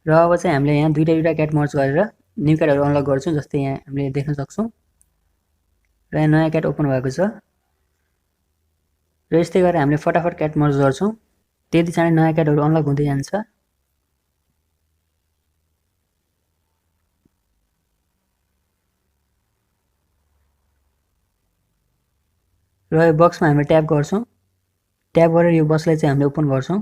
र अब चाहिँ हामीले यहाँ दुईटा क्याट मर्ज गरेर न्यू क्याटहरू अनलक गर्छौँ, जस्तै यहाँ हामीले देख्न सक्छौँ। र यहाँ नयाँ क्याट ओपन भएको छ। र यस्तै गरेर हामीले फटाफट क्याट मर्ज गर्छौँ, त्यति चाँडै नयाँ क्याटहरू अनलक हुँदै जान्छ। र यो बक्समा हामीले ट्याप गर्छौँ, ट्याप गरेर यो बक्सलाई चाहिँ हामीले ओपन गर्छौँ।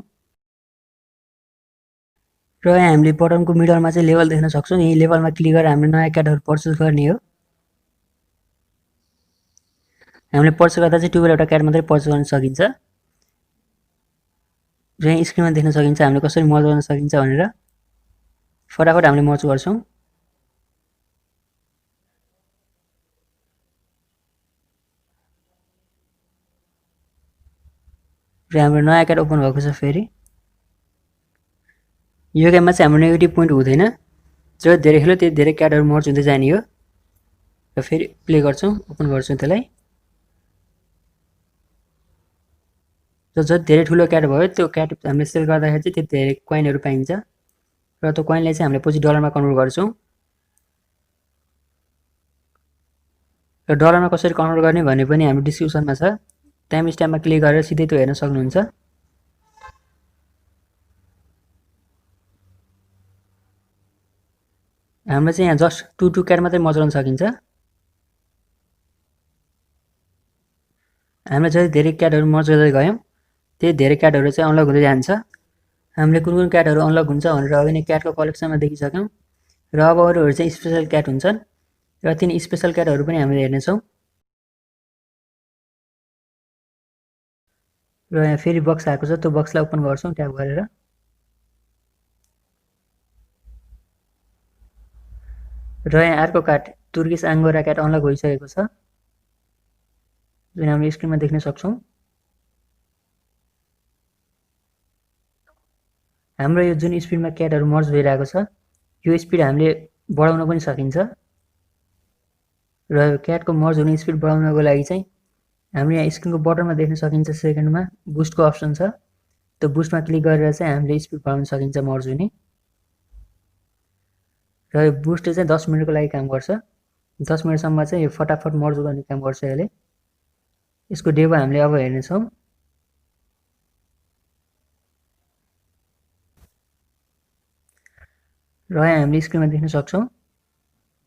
र यहाँ हामीले बटनको मिडलमा चाहिँ लेभल देख्न सक्छौँ। यही लेभलमा क्लिक गरेर हामीले नयाँ क्याटहरू पर्चेस गर्ने हो। हामीले पर्चेस गर्दा चाहिँ 2 एउटा क्याट मात्रै पर्चेस गर्न सकिन्छ। र यहाँ स्क्रिनमा देख्न सकिन्छ हामीले कसरी मर्ज गर्न सकिन्छ भनेर। फटाफट हामीले मर्ज गर्छौँ। र हाम्रो नयाँ क्याट ओपन भएको छ फेरि। यो गेममा चाहिँ हाम्रो नेगेटिभ पोइन्ट हुँदैन, जति धेरै खेल्यो त्यति धेरै क्याटहरू मर्ज हुँदै जाने हो। र फेरि प्ले गर्छौँ, ओपन गर्छौँ त्यसलाई। र जति धेरै ठुलो क्याट भयो त्यो क्याट हामीले सेल गर्दाखेरि चाहिँ त्यति धेरै कोइनहरू पाइन्छ। र त्यो कोइनलाई चाहिँ हामीले पछि डलरमा कन्भर्ट गर्छौँ। र डलरमा कसरी कन्भर्ट गर्ने भन्ने पनि हाम्रो डिस्क्रिप्सनमा छ, टाइम स्ट्याम्पमा क्लिक गरेर सिधै त्यो हेर्न सक्नुहुन्छ। हाम्रो चाहिँ यहाँ जस्ट 2 क्याट मात्रै मर्ज गर्न सकिन्छ। हामीले जति धेरै क्याटहरू मर्ज गर्दै गयौँ त्यति धेरै क्याटहरू चाहिँ अनलक हुँदै जान्छ। हामीले कुन कुन क्याटहरू अनलक हुन्छ भनेर अघि नै क्याटको कलेक्सनमा देखिसक्यौँ। र अब अरूहरू चाहिँ स्पेसल क्याट हुन्छन्, र तिनी स्पेसल क्याटहरू पनि हामीले हेर्नेछौँ। र यहाँ फेरि बक्स आएको छ, त्यो बक्सलाई ओपन गर्छौँ ट्याप गरेर। र यहाँ अर्को क्याट तुर्किस आङ्गोरा क्याट अनलक भइसकेको छ, जुन हामीले स्क्रिनमा देख्न सक्छौँ। हाम्रो यो जुन स्पिडमा क्याटहरू मर्ज भइरहेको छ यो स्पिड हामीले बढाउन पनि सकिन्छ। र यो क्याटको मर्ज हुने स्पिड बढाउनको लागि चाहिँ हामीले यहाँ स्क्रिनको बटनमा देख्न सकिन्छ सेकेन्डमा बुस्टको अप्सन छ, त्यो बुस्टमा क्लिक गरेर चाहिँ हामीले स्पिड बढाउन सकिन्छ मर्ज हुने। र यो बुस्टले चाहिँ 10 मिनटको लागि काम गर्छ। 10 मिनटसम्म चाहिँ यो फटाफट मर्ज गर्ने काम गर्छ यसले। यसको डेमो हामीले अब हेर्नेछौँ। र यहाँ हामीले स्क्रिनमा देख्न सक्छौँ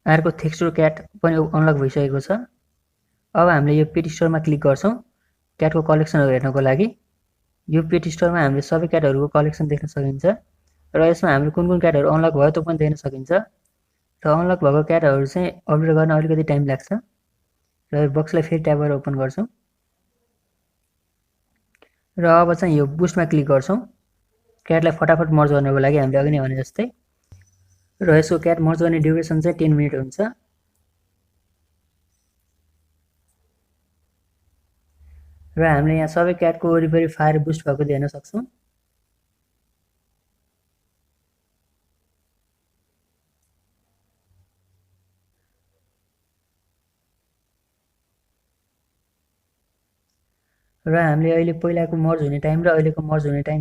अर्को टेक्सचर क्याट पनि अनलक भइसकेको छ। अब हामीले यो पेट स्टोरमा क्लिक गर्छौँ क्याटको कलेक्सनहरू हेर्नको लागि। यो पेट स्टोरमा हामीले सबै क्याटहरूको कलेक्सन देख्न सकिन्छ, र यसमा हामीले कुन कुन क्याटहरू अनलक भयो त्यो पनि देख्न सकिन्छ। र अनलक भएको क्याटहरू चाहिँ अपडेट गर्न अलिकति टाइम लाग्छ। र बक्सलाई फेरि ट्याब गरेर ओपन गर्छौँ र अब चाहिँ यो बुस्टमा क्लिक गर्छौँ क्याटलाई फटाफट मर्ज गर्नको लागि हामीले अघि नै भने जस्तै। र यसको क्याट मर्ज गर्ने ड्युरेसन चाहिँ 10 मिनट हुन्छ। र हामीले यहाँ सबै क्याटको वरिपरि फायर बुस्ट भएको देख्न सक्छौँ। र हामीले अहिले पहिलाको मर्ज हुने टाइम र अहिलेको मर्ज हुने टाइम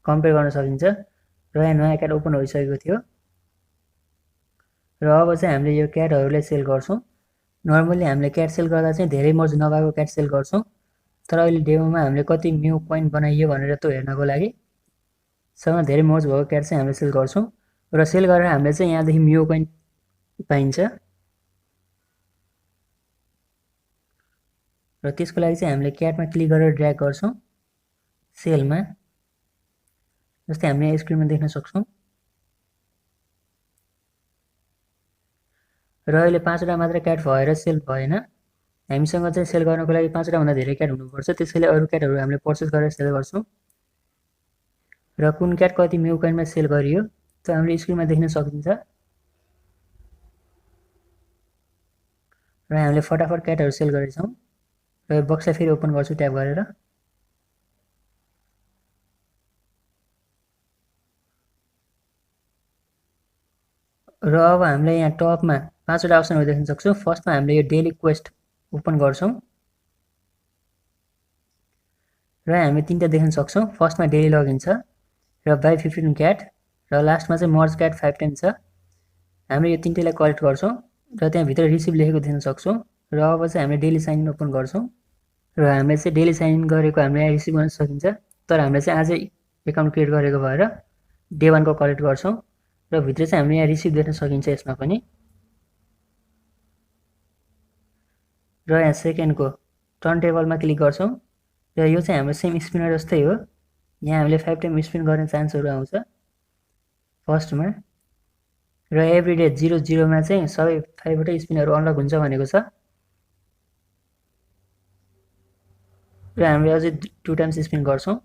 कम्पेयर गर्न सकिन्छ। र यहाँ नयाँ क्याट ओपन भइसकेको थियो। र अब चाहिँ हामीले यो क्याटहरूलाई सेल गर्छौँ। नर्मली हामीले क्याट सेल गर्दा चाहिँ धेरै मर्ज नभएको क्याट सेल गर्छौँ। तर अहिले डेमोमा हामीले कति म्यू पोइन्ट बनाइयो भनेर त्यो हेर्नको लागि सँग धेरै मर्ज भएको क्याट चाहिँ हामीले सेल गर्छौँ। र सेल गरेर हामीले चाहिँ यहाँदेखि म्यू पोइन्ट पाइन्छ। र त्यसको लागि चाहिँ हामीले क्याटमा क्लिक गरेर ड्र्याग गर्छौँ सेलमा, जस्तै हामीले स्क्रिनमा देख्न सक्छौँ। र अहिले 5वटा मात्र क्याट भएर सेल भएन। हामीसँग चाहिँ सेल गर्नको लागि 5वटा भन्दा धेरै क्याट हुनुपर्छ। त्यसैले अरू क्याटहरू हामीले पर्चेस गरेर सेल गर्छौँ। र कुन क्याट कति म्यू कोइनमा सेल गरियो त्यो हामीले स्क्रिनमा देख्न सकिन्छ। र हामीले फटाफट क्याटहरू सेल गरेछौँ। र बक्सलाई फेरि ओपन गर्छु ट्याब गरेर। र अब हामीले यहाँ टपमा 5वटा अप्सनहरू देख्न सक्छौँ। फर्स्टमा हामीले यो डेली क्वेस्ट ओपन गर्छौँ र हामी 3टा देख्न सक्छौँ। फर्स्टमा डेली लगइन छ र बाई 15 क्याट र लास्टमा चाहिँ मर्ज क्याट 5 टाइम छ। हामीले यो 3टालाई कलेक्ट गर्छौँ र त्यहाँभित्र रिसिभ लेखेको देख्न सक्छौँ। र अब चाहिँ हामीले डेली साइन इन ओपन गर्छौँ र हामीले चाहिँ डेली साइन इन गरेको हामीले रिसिभ गर्न सकिन्छ। तर हामीले चाहिँ आजै एकाउन्ट क्रिएट गरेको भएर डे 1 को कलेक्ट गर्छौँ र भित्र चाहिँ हामीले यहाँ रिसिभ देख्न सकिन्छ यसमा पनि। र यहाँ सेकेन्डको टर्न टेबलमा क्लिक गर्छौँ र यो चाहिँ हाम्रो सेम स्पिनर जस्तै हो। यहाँ हामीले 5 टाइम स्पिन गर्ने चान्सहरू आउँछ फर्स्टमा। र एभ्री डे 0-0 मा चाहिँ सबै 5वटै स्पिनहरू अनलक हुन्छ भनेको छ। र हामीले अझै 2 टाइम्स स्पिन गर्छौँ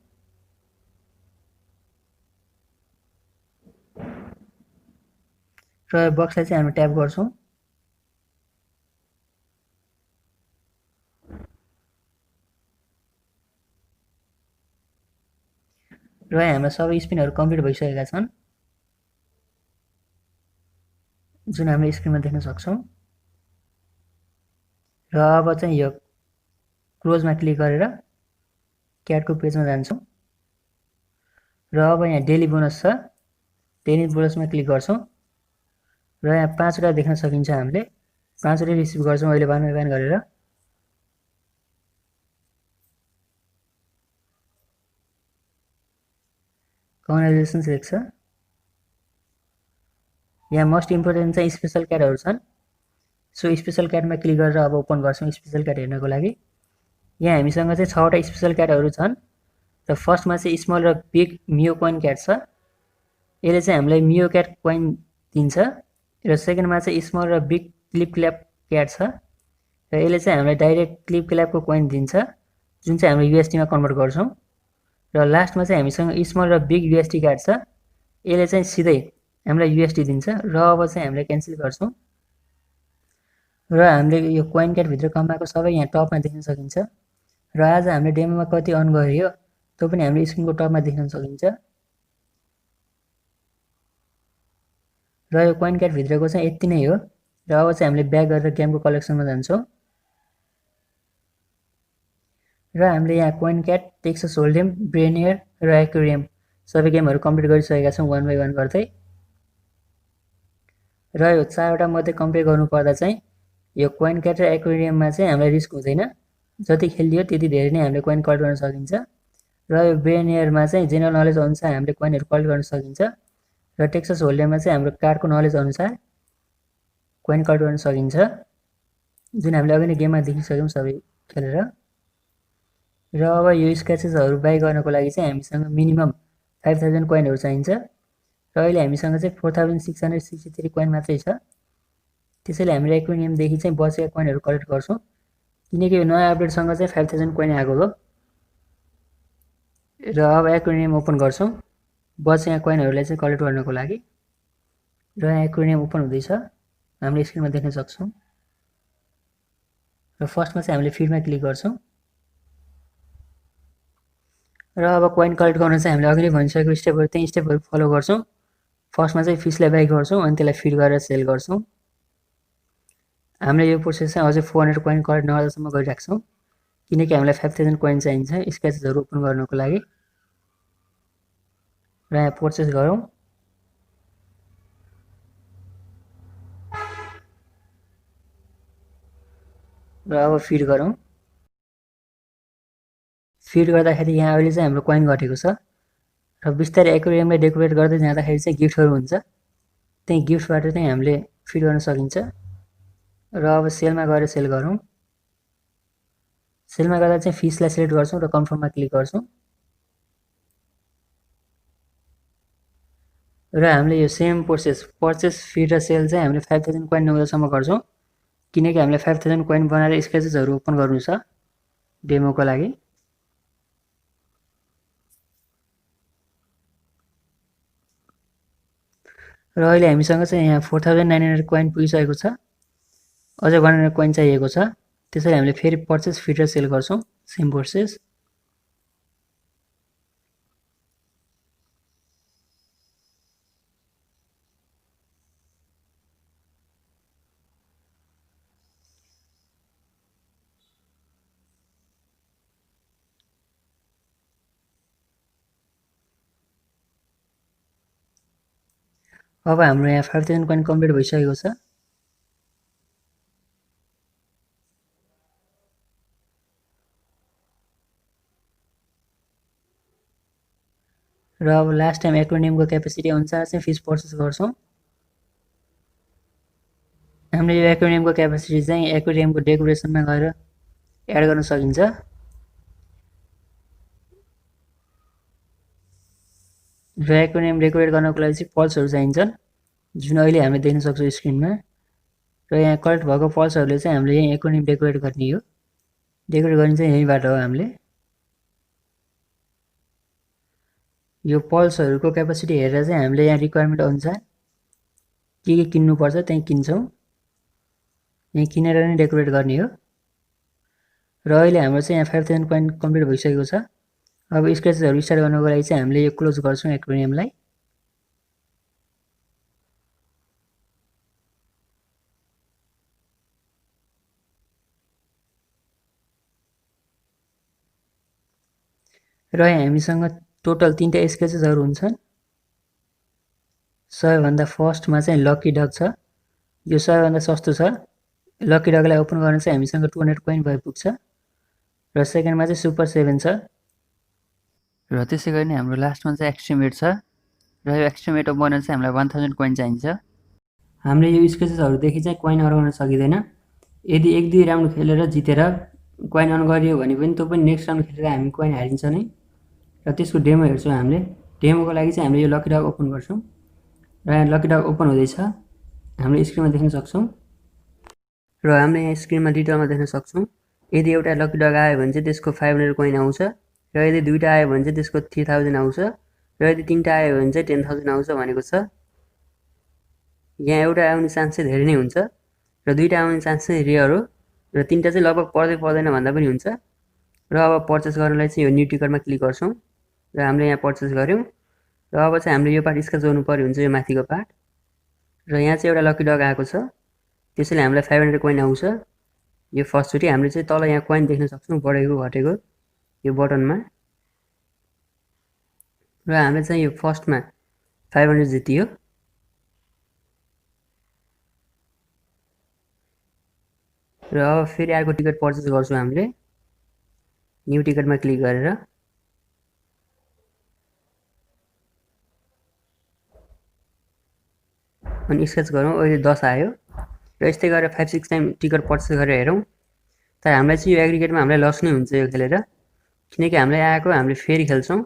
र बक्सलाई चाहिँ हामी ट्याप गर्छौँ। र हाम्रो सबै स्पिनहरू कम्प्लिट भइसकेका छन् जुन हामीले स्क्रिनमा देख्न सक्छौँ। र अब चाहिँ यो क्लोजमा क्लिक गरेर क्याटको पेजमा जान्छौँ। र अब यहाँ डेली बोनस छ, डेली बोनसमा क्लिक गर्छौँ र यहाँ 5वटा देख्न सकिन्छ। हामीले 5वटै रिसिभ गर्छौँ अहिले वान बाई वान गरेर। कङ्ग्रेचुलेसन्स लेख्छ। यहाँ मोस्ट इम्पोर्टेन्ट चाहिँ स्पेसल क्याटहरू छन्। सो स्पेसल क्याटमा क्लिक गरेर अब ओपन गर्छौँ स्पेसल क्याट हेर्नको लागि। यहाँ हामीसँग चाहिँ 6वटा स्पेसल क्याटहरू छन्। र फर्स्टमा चाहिँ स्मल र बिग मियो कोइन क्याट छ। यसले चाहिँ हामीलाई मियो क्याट कोइन दिन्छ। र सेकेन्डमा चाहिँ स्मल र बिग क्लिप क्ल्याप क्याट छ र यसले चाहिँ हामीलाई डाइरेक्ट क्लिप क्ल्यापको कोइन दिन्छ जुन चाहिँ हामीले युएसडीमा कन्भर्ट गर्छौँ। र लास्टमा चाहिँ हामीसँग स्मल र बिग युएसडी क्याट छ। यसले चाहिँ सिधै हामीलाई युएसडी दिन्छ। र अब चाहिँ हामीले क्यान्सल गर्छौँ र हामीले यो कोइन क्याटभित्र कमाएको सबै यहाँ टपमा देख्न सकिन्छ। र आज हामीले डेमोमा कति अर्न गरियो त्यो पनि हामीले स्क्रिनको टपमा देख्न सकिन्छ। र यो कोइन क्याटभित्रको चाहिँ यति नै हो। र अब चाहिँ हामीले ब्याक गरेर गेमको कलेक्सनमा जान्छौँ र हामीले यहाँ कोइन क्याट, टेक्सस होल्डेम, ब्रेनियर र एक्वेरियम सबै गेमहरू कम्प्लिट गरिसकेका छौँ वान बाई वान गर्दै। र यो 4वटा मध्ये कम्पेयर गर्नुपर्दा चाहिँ यो कोइन क्याट र एक्वेरियममा चाहिँ हामीलाई रिस्क हुँदैन। जति खेलियो त्यति धेरै नै हामीले कोइन कलेक्ट गर्न सकिन्छ। र यो ब्रेनियरमा चाहिँ जेनरल नलेज अनुसार हामीले कोइनहरू कलेक्ट गर्न सकिन्छ। र टेक्सस होल्डेममा चाहिँ हाम्रो कार्डको नलेज अनुसार कोइन कलेक्ट गर्न सकिन्छ जुन हामीले अघि नै गेममा देखिसक्यौँ सबै खेलेर। र अब यो स्क्र्याचेसहरू बाई गर्नको लागि चाहिँ हामीसँग मिनिमम 5000 कोइनहरू चाहिन्छ। र अहिले हामीसँग चाहिँ 4663 कोइन मात्रै छ। त्यसैले हामीले एक्वेरियमदेखि चाहिँ बचेका कोइनहरू कलेक्ट गर्छौँ, किनकि यो नयाँ अपडेटसँग चाहिँ 5000 कोइन आएको हो। र अब एक्वेरियम ओपन गर्छौँ बचेका कोइनहरूलाई चाहिँ कलेक्ट गर्नको लागि। र यहाँ एक्वेरियम ओपन हुँदैछ, हामीले स्क्रिनमा देख्न सक्छौँ। र फर्स्टमा चाहिँ हामीले फिडमा क्लिक गर्छौँ। र अब कोइन कलेक्ट गर्न चाहिँ हामीले अघि नै भनिसकेको स्टेपहरू त्यही स्टेपहरू फलो गर्छौँ। फर्स्टमा चाहिँ फिसलाई बाई गर्छौँ अनि त्यसलाई फिड गरेर सेल गर्छौँ। हामीले यो प्रोसेस चाहिँ अझै 400 कोइन कलेक्ट नगर्दासम्म गरिरहेको छौँ, किनकि हामीलाई 5000 कोइन चाहिन्छ स्क्र्याचेसहरू ओपन गर्नको लागि। र यहाँ पर्चेस गरौँ। र अब फिड गरौँ। फिड गर्दाखेरि यहाँ अहिले चाहिँ हाम्रो कोइन घटेको छ। र बिस्तारै एक्वेरियमलाई डेकोरेट गर्दै जाँदाखेरि चाहिँ गिफ्टहरू हुन्छ, त्यही गिफ्टबाट चाहिँ हामीले फिड गर्न सकिन्छ। र अब सेलमा गएर सेल गरौँ। सेलमा गर्दा चाहिँ फिसलाई सिलेक्ट गर्छौँ र कन्फर्ममा क्लिक गर्छौँ। र हामीले यो सेम प्रोसेस पर्चेस फिड र सेल चाहिँ हामीले 5000 कोइन नहुँदासम्म गर्छौँ, किनकि हामीले 5000 कोइन बनाएर स्क्र्याचेसहरू ओपन गर्नु छ डेमोको लागि। र अहिले हामीसँग चाहिँ यहाँ 4900 कोइन पुगिसकेको छ, अझै 100 कोइन चाहिएको छ। त्यसैले हामीले फेरि पर्चेस फिड र सेल गर्छौँ, सेम प्रोसेस। अब हाम्रो यहाँ 5000 कोइन कम्प्लिट भइसकेको छ। र अब लास्ट टाइम एक्वेरियमको क्यापेसिटी अनुसार चाहिँ फिस पर्चेस गर्छौँ। हामीले यो एक्वेरियमको क्यापेसिटी चाहिँ एक्वेरियमको डेकोरेसनमा गएर एड गर्न सकिन्छ। र एक्वेरियम डेकोरेट गर्नको लागि चाहिँ पल्सहरू चाहिन्छन्, जुन अहिले हामीले देख्न सक्छौँ स्क्रिनमा। र यहाँ कलेक्ट भएको पल्सहरूले चाहिँ हामीले यही एक्वेरियम डेकोरेट गर्ने हो। डेकोरेट गर्ने चाहिँ यहीँबाट हो। हामीले यो पल्सहरूको क्यापेसिटी हेरेर चाहिँ हामीले यहाँ रिक्वायरमेन्ट अनुसार के किन्नुपर्छ त्यही किन्छौँ, यहीँ किनेर नै डेकोरेट गर्ने हो। र अहिले हाम्रो चाहिँ यहाँ 5000 कोइन कम्प्लिट भइसकेको छ। अब स्क्र्याचेसहरू स्टार्ट गर्नको लागि चाहिँ हामीले यो क्लोज गर्छौँ एक्वेरियमलाई। र यहाँ हामीसँग टोटल 3टा स्क्र्याचेसहरू हुन्छन्। सबैभन्दा फर्स्टमा चाहिँ लकी डग छ, यो सबैभन्दा सस्तो छ। लकी डगलाई ओपन गर्न चाहिँ हामीसँग 200 कोइन भए पुग्छ। र सेकेन्डमा चाहिँ सुपर 7 छ। र त्यसै गरी नै हाम्रो लास्टमा चाहिँ एक्सट्रिमेट छ। र यो एक्सट्रिमेट बनाउन चाहिँ हामीलाई 1000 कोइन चाहिन्छ। हामीले यो स्क्र्याचेसहरूदेखि चाहिँ कोइन अर्न गर्न सकिँदैन। यदि 1-2 राउन्ड खेलेर जितेर कोइन अर्न गरियो भने पनि त्यो पनि नेक्स्ट राउन्ड खेलेर हामी कोइन हारिन्छ नै। र त्यसको डेमो हेर्छौँ हामीले। डेमोको लागि चाहिँ हामीले यो लकी डग ओपन गर्छौँ। र यहाँ लकी डग ओपन हुँदैछ, हामीले स्क्रिनमा देख्न सक्छौँ। र हामीले यहाँ स्क्रिनमा डिटेलमा देख्न सक्छौँ। यदि एउटा लकी डग आयो भने चाहिँ त्यसको 500 कोइन आउँछ। र यदि 2टा आयो भने चाहिँ त्यसको 3000 आउँछ। र यदि 3टा आयो भने चाहिँ 10000 आउँछ भनेको छ। यहाँ एउटा आउने चान्स चाहिँ धेरै नै हुन्छ, र 2टा आउने चान्स चाहिँ रेयर हो, र 3टा चाहिँ लगभग पर्दैन भन्दा पनि हुन्छ। र अब पर्चेस गर्नलाई चाहिँ यो न्यू टिकटमा क्लिक गर्छौँ। र हामीले यहाँ पर्चेस गऱ्यौँ। र अब चाहिँ हामीले यो पार्ट स्क्र्याच गर्नु पर्यो हुन्छ, यो माथिको पार्ट। र यहाँ चाहिँ एउटा लकी डग आएको छ, त्यसैले हामीलाई 500 कोइन आउँछ। यो फर्स्टचोटि हामीले चाहिँ तल यहाँ कोइन देख्न सक्छौँ बढेको घटेको यो बटनमा। र हामीले चाहिँ यो फर्स्टमा 500 जितियो। र अब फेरि अर्को टिकट पर्चेस गर्छौँ हामीले न्यू टिकटमा क्लिक गरेर। अनि स्क्र्याच गरौँ, अहिले 10 आयो। र यस्तै गरेर 5-6 टाइम टिकट पर्चेस गरेर हेरौँ। तर हामीलाई चाहिँ यो एग्रिगेटमा हामीलाई लस नै हुन्छ यो खेलेर, किनकि हामीलाई आएको हामीले फेरि खेल्छौँ।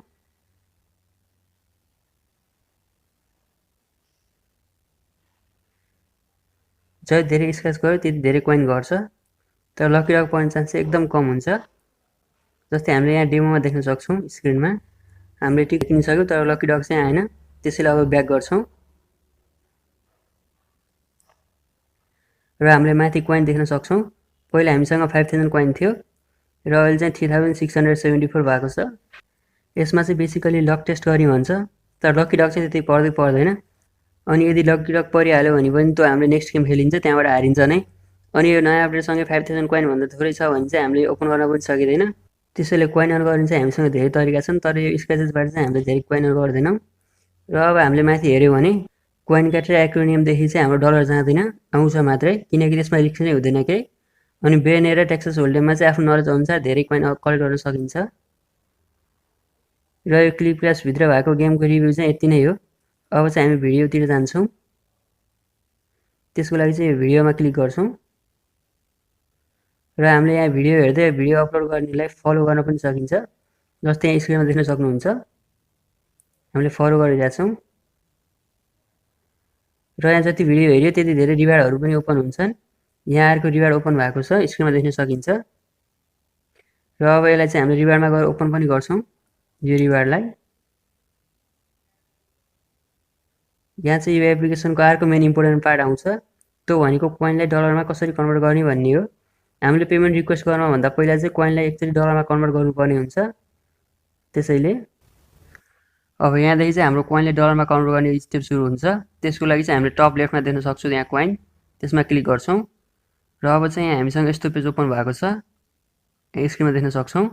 जति धेरै स्क्रच गर्यो त्यति धेरै कोइन घट्छ, तर लकी ड्रग पर्ने चान्स चाहिँ एकदम कम हुन्छ। जस्तै हामीले यहाँ डेमोमा देख्न सक्छौँ स्क्रिनमा हामीले टिकट किनिसक्यौँ तर लकी ड्रग चाहिँ आएन, त्यसैले अब ब्याक गर्छौँ र हामीले माथि कोइन देख्न सक्छौँ। पहिला हामीसँग 5000 कोइन थियो र अहिले चाहिँ 3674 भएको छ। यसमा चाहिँ बेसिकली लक टेस्ट गर्ने भन्छ, तर लकी ड्रग चाहिँ त्यति पर्दैन। अनि यदि लकी ड्रग परिहाल्यो भने पनि त्यो हामीले नेक्स्ट गेम खेलिन्छ, त्यहाँबाट हारिन्छ नै। अनि यो नयाँ अपडेटसँगै 5000 कोइन भन्दा थोरै छ भने चाहिँ हामीले ओपन गर्न पनि सकिँदैन। त्यसैले कोइन अर्न गर्ने चाहिँ हामीसँग धेरै तरिका छन्, तर यो स्क्र्याचेसबाट चाहिँ हामीले धेरै कोइन अर्न गर्दैनौँ। र अब हामीले माथि हेऱ्यौँ भने कोइन क्याटर एक्रोनियमदेखि चाहिँ हाम्रो डलर जाँदैन, आउँछ मात्रै, किनकि त्यसमा रिस्क नै हुँदैन केही। अनि बेनेर र टेक्सास होल्डेममा चाहिँ आफ्नो नलेज अनुसार धेरै कोइन कलेक्ट गर्न सकिन्छ। र यो क्लिप क्लासभित्र भएको गेमको रिभ्यू चाहिँ यति नै हो। अब चाहिँ हामी भिडियोतिर जान्छौँ। त्यसको लागि चाहिँ यो भिडियोमा क्लिक गर्छौँ र हामीले यहाँ भिडियो हेर्दै भिडियो अपलोड गर्नेलाई फलो गर्न पनि सकिन्छ। जस्तै यहाँ स्क्रिनमा देख्न सक्नुहुन्छ हामीले फलो गरिरहेका छौँ र यहाँ जति भिडियो हेऱ्यो त्यति धेरै रिवार्डहरू पनि ओपन हुन्छन्। यहाँ अर्को रिवार्ड ओपन भएको छ, स्क्रिनमा देख्न सकिन्छ। र अब यसलाई चाहिँ हामीले रिवार्डमा गएर ओपन पनि गर्छौँ यो रिवार्डलाई। यहाँ चाहिँ यो एप्लिकेसनको अर्को मेन इम्पोर्टेन्ट पार्ट आउँछ, त्यो भनेको कोइनलाई डलरमा कसरी कन्भर्ट गर्ने भन्ने हो। हामीले पेमेन्ट रिक्वेस्ट गर्नुभन्दा पहिला चाहिँ कोइनलाई एकचोटि डलरमा कन्भर्ट गर्नुपर्ने हुन्छ। त्यसैले अब यहाँदेखि चाहिँ हाम्रो कोइनलाई डलरमा कन्भर्ट गर्ने स्टेप सुरु हुन्छ। त्यसको लागि चाहिँ हामीले टप लेफ्टमा देख्न सक्छौँ यहाँ कोइन, त्यसमा क्लिक गर्छौँ र अब चाहिँ यहाँ हामीसँग यस्तो पेज ओपन भएको छ, यहाँ स्क्रिनमा देख्न सक्छौँ।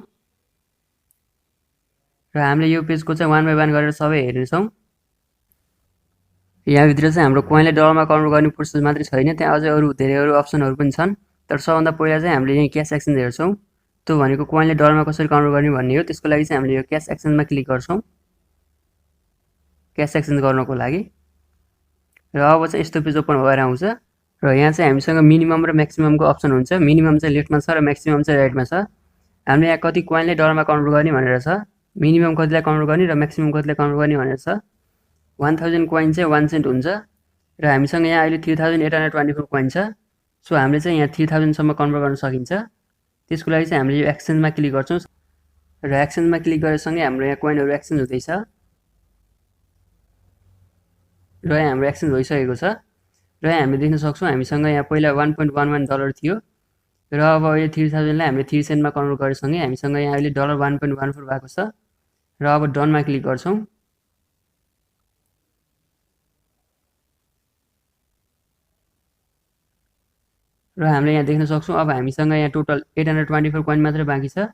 र हामीले यो पेजको चाहिँ 1 बाइ 1 गरेर सबै हेर्नेछौँ। यहाँभित्र चाहिँ हाम्रो कोइनलाई डलरमा कन्भर्ट गर्ने प्रोसेस मात्रै छैन, त्यहाँ अझै धेरै अरू अप्सनहरू पनि छन्। तर सबभन्दा पहिला चाहिँ हामीले यहाँ क्यास एक्सचेन्ज हेर्छौँ, त्यो भनेको कोइनलाई डलरमा कसरी कन्भर्ट गर्ने भन्ने हो। त्यसको लागि चाहिँ हामीले यो क्यास एक्सचेन्जमा क्लिक गर्छौँ क्यास एक्सचेन्ज गर्नको लागि। र अब चाहिँ यस्तो पेज ओपन भएर आउँछ र यहाँ चाहिँ हामीसँग मिनिमम र म्याक्सिममको अप्सन हुन्छ। मिनिमम चाहिँ लेफ्टमा छ र म्याक्सिमम चाहिँ राइटमा छ। हामीले यहाँ कति कोइनलाई डलरमा कन्भर्ट गर्ने भनेर छ, मिनिमम कतिलाई कन्भर्ट गर्ने र म्याक्सिमम कतिलाई कन्भर्ट गर्ने भनेर छ। 1000 कोइन चाहिँ 1 सेन्ट हुन्छ र हामीसँग यहाँ अहिले 3824 कोइन छ। सो हामीले चाहिँ यहाँ 3000 सम्म कन्भर्ट गर्न सकिन्छ। त्यसको लागि चाहिँ हामीले यो एक्सचेन्जमा क्लिक गर्छौँ र एक्सचेन्जमा क्लिक गरेसँगै हाम्रो यहाँ कोइनहरू एक्सचेन्ज हुँदैछ र यहाँ हाम्रो एक्सचेन्ज भइसकेको छ। र यहाँ हामीले देख्न सक्छौँ हामीसँग यहाँ पहिला $1.11 थियो र अब यो 3000लाई हामीले 3 सेन्टमा कन्भर्ट गरेसँगै हामीसँग यहाँ अहिले $1.14 भएको छ। र अब डनमा क्लिक गर्छौँ र हामीले यहाँ देख्न सक्छौँ अब हामीसँग यहाँ टोटल 824 कोइन मात्रै बाँकी छ।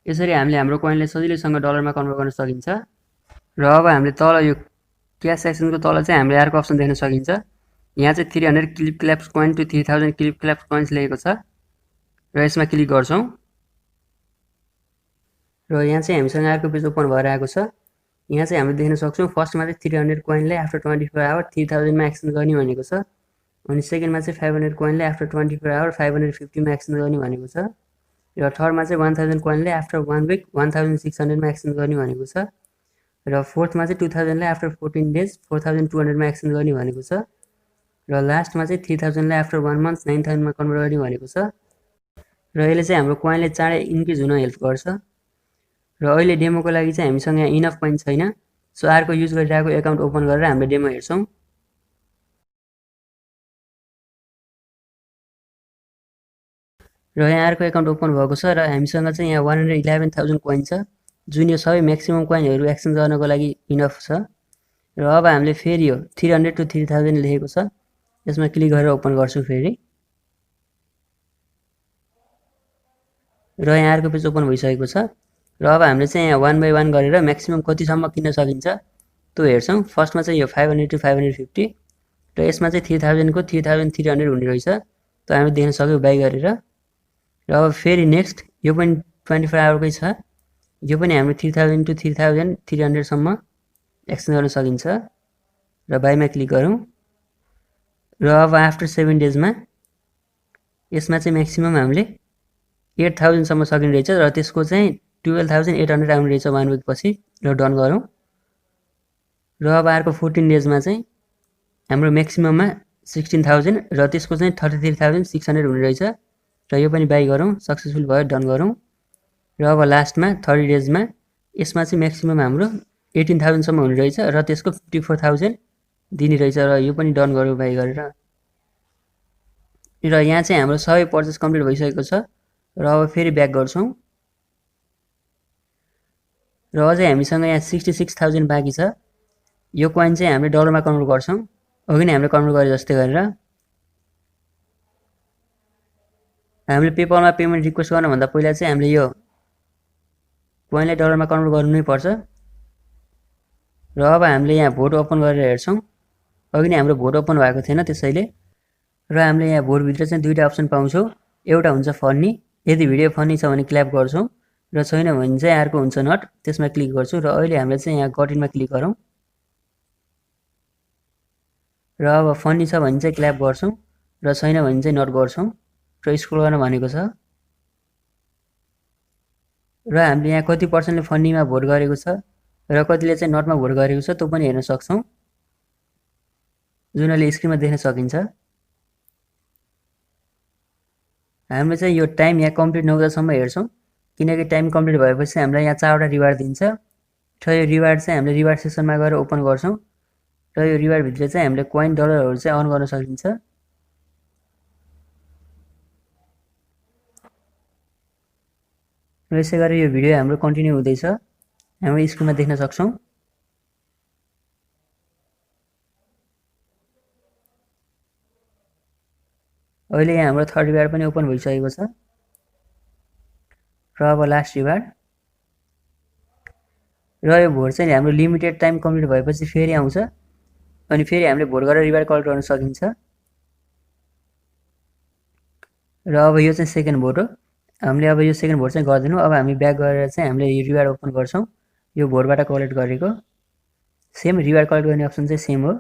यसरी हामीले हाम्रो कोइनलाई सजिलैसँग डलरमा कन्भर्ट गर्न सकिन्छ। र अब हामीले तल यो क्यास एक्सचेन्जको तल चाहिँ हामीले अर्को अप्सन देख्न सकिन्छ। यहाँ चाहिँ 300 ClipClaps coin to 3000 ClipClaps coins लेखेको छ र यसमा क्लिक गर्छौँ र यहाँ चाहिँ हामीसँग अर्को पेज ओपन भएर आएको छ। यहाँ चाहिँ हामीले देख्न सक्छौँ फर्स्टमा चाहिँ 300 कोइनलाई आफ्टर 24 आवर 3000मा एक्सचेन्ज गर्ने भनेको छ। अनि सेकेन्डमा चाहिँ 500 कोइनलाई आफ्टर 24 आवर 550मा एक्सचेन्ज गर्ने भनेको छ। र थर्डमा चाहिँ 1000 कोइनलाई आफ्टर 1 विक 1600मा एक्सचेन्ज गर्ने भनेको छ। र फोर्थमा चाहिँ 2000लाई आफ्टर 14 डेज 4200मा एक्सचेन्ज गर्ने भनेको छ। र लास्टमा चाहिँ 3000लाई आफ्टर 1 मन्थ 9000मा कन्भर्ट गर्ने भनेको छ। र यसले चाहिँ हाम्रो कोइनले चाँडै इन्क्रिज हुन हेल्प गर्छ। र अहिले डेमोको लागि चाहिँ हामीसँग यहाँ इनफ कोइन छैन, सो अर्को युज गरिरहेको एकाउन्ट ओपन गरेर हामीले डेमो हेर्छौँ। र यहाँ अर्को एकाउन्ट ओपन भएको छ र हामीसँग चाहिँ यहाँ 111,000 कोइन छ, जुन यो सबै म्याक्सिमम कोइनहरू एक्सचेन्ज गर्नको लागि इनफ छ। र अब हामीले फेरि यो 300 to 3000 लेखेको छ, यसमा क्लिक गरेर ओपन गर्छौँ फेरि। र यहाँ अर्को पेज ओपन भइसकेको छ र अब हामीले चाहिँ यहाँ 1 बाइ 1 गरेर म्याक्सिमम कतिसम्म किन्न सकिन्छ त्यो हेर्छौँ। फर्स्टमा चाहिँ यो 500 to 550 र यसमा चाहिँ 3000 को 3300 हुने रहेछ, त्यो हामीले देख्न सक्यौँ बाई गरेर। र अब फेरि नेक्स्ट यो पनि 24 आवरकै छ, यो पनि हामीले 3000 to 3300 सम्म एक्सचेन्ज गर्न सकिन्छ र बाईमा क्लिक गरौँ। र अब आफ्टर 7 डेजमा यसमा चाहिँ म्याक्सिमम हामीले 8000 सम्म सकिने रहेछ र त्यसको चाहिँ 12800 आउने रहेछ 1 विक पछि। र डन गरौँ। र अब अर्को 14 डेजमा चाहिँ हाम्रो म्याक्सिमममा 16,000 र त्यसको चाहिँ 33,600 हुने रहेछ र यो पनि बाई गरौँ सक्सेसफुल भयो डन गरौँ र अब लास्टमा 30 डेजमा यसमा चाहिँ म्याक्सिमम हाम्रो 18,000 सम्म हुने रहेछ र त्यसको 54,000 दिने रहेछ र यो पनि डन गरौँ बाई गरेर र यहाँ चाहिँ हाम्रो सबै पर्चेस कम्प्लिट भइसकेको छ र अब फेरि ब्याक गर्छौँ र अझै हामीसँग यहाँ 66,000 बाँकी छ यो कोइन चाहिँ हामीले डलरमा कन्भर्ट गर्छौँ अघि नै हामीले कन्भर्ट गरे जस्तै गरेर हामीले पेपलमा पेमेन्ट रिक्वेस्ट गर्नुभन्दा पहिला चाहिँ हामीले यो कोइनलाई डलरमा कन्भर्ट गर्नै पर्छ र अब हामीले यहाँ भोट ओपन गरेर हेर्छौँ अघि नै हाम्रो भोट ओपन भएको थिएन त्यसैले र हामीले यहाँ भोटभित्र चाहिँ दुईवटा अप्सन पाउँछौँ एउटा हुन्छ फन्नी यदि भिडियो फन्नी छ भने क्ल्याप गर्छौँ र छैन भने चाहिँ अर्को हुन्छ नट त्यसमा क्लिक गर्छु र अहिले हामीले चाहिँ यहाँ गटिनमा क्लिक गरौँ र अब फन्नी छ भने चाहिँ क्ल्याप गर्छौँ र छैन भने चाहिँ नट गर्छौँ र स्क्रोल गर्न भनेको छ र हामीले यहाँ कति पर्सेन्टले फन्नीमा भोट गरेको छ र कतिले चाहिँ नटमा भोट गरेको छ त्यो पनि हेर्न सक्छौँ जुन अहिले स्क्रिनमा देख्न सकिन्छ हामीले चाहिँ यो टाइम यहाँ कम्प्लिट नहुँदासम्म हेर्छौँ किनकि टाइम कम्प्लिट भएपछि हामीलाई यहाँ 4वटा रिवार्ड दिन्छ र यो रिवार्ड चाहिँ हामीले रिवार्ड सेक्सनमा गएर ओपन गर्छौँ र यो रिवार्डभित्र चाहिँ हामीले कोइन डलरहरू चाहिँ अर्न गर्न सकिन्छ र यसै गरी यो भिडियो हाम्रो कन्टिन्यू हुँदैछ हामी स्क्रिनमा देख्न सक्छौँ अहिले यहाँ हाम्रो थर्ड रिवार्ड पनि ओपन भइसकेको छ र अब लास्ट रिवार्ड र यो भोट चाहिँ हाम्रो लिमिटेड टाइम कम्प्लिट भएपछि फेरि आउँछ अनि फेरि हामीले भोट गरेर रिवार्ड कलेक्ट गर्न सकिन्छ र अब यो चाहिँ सेकेन्ड भोट हो हामीले अब यो सेकेन्ड भोट चाहिँ गर्दैनौँ अब हामी ब्याक गरेर चाहिँ हामीले यो रिवार्ड ओपन गर्छौँ यो भोटबाट कलेक्ट गरेको सेम रिवार्ड कलेक्ट गर्ने अप्सन चाहिँ सेम हो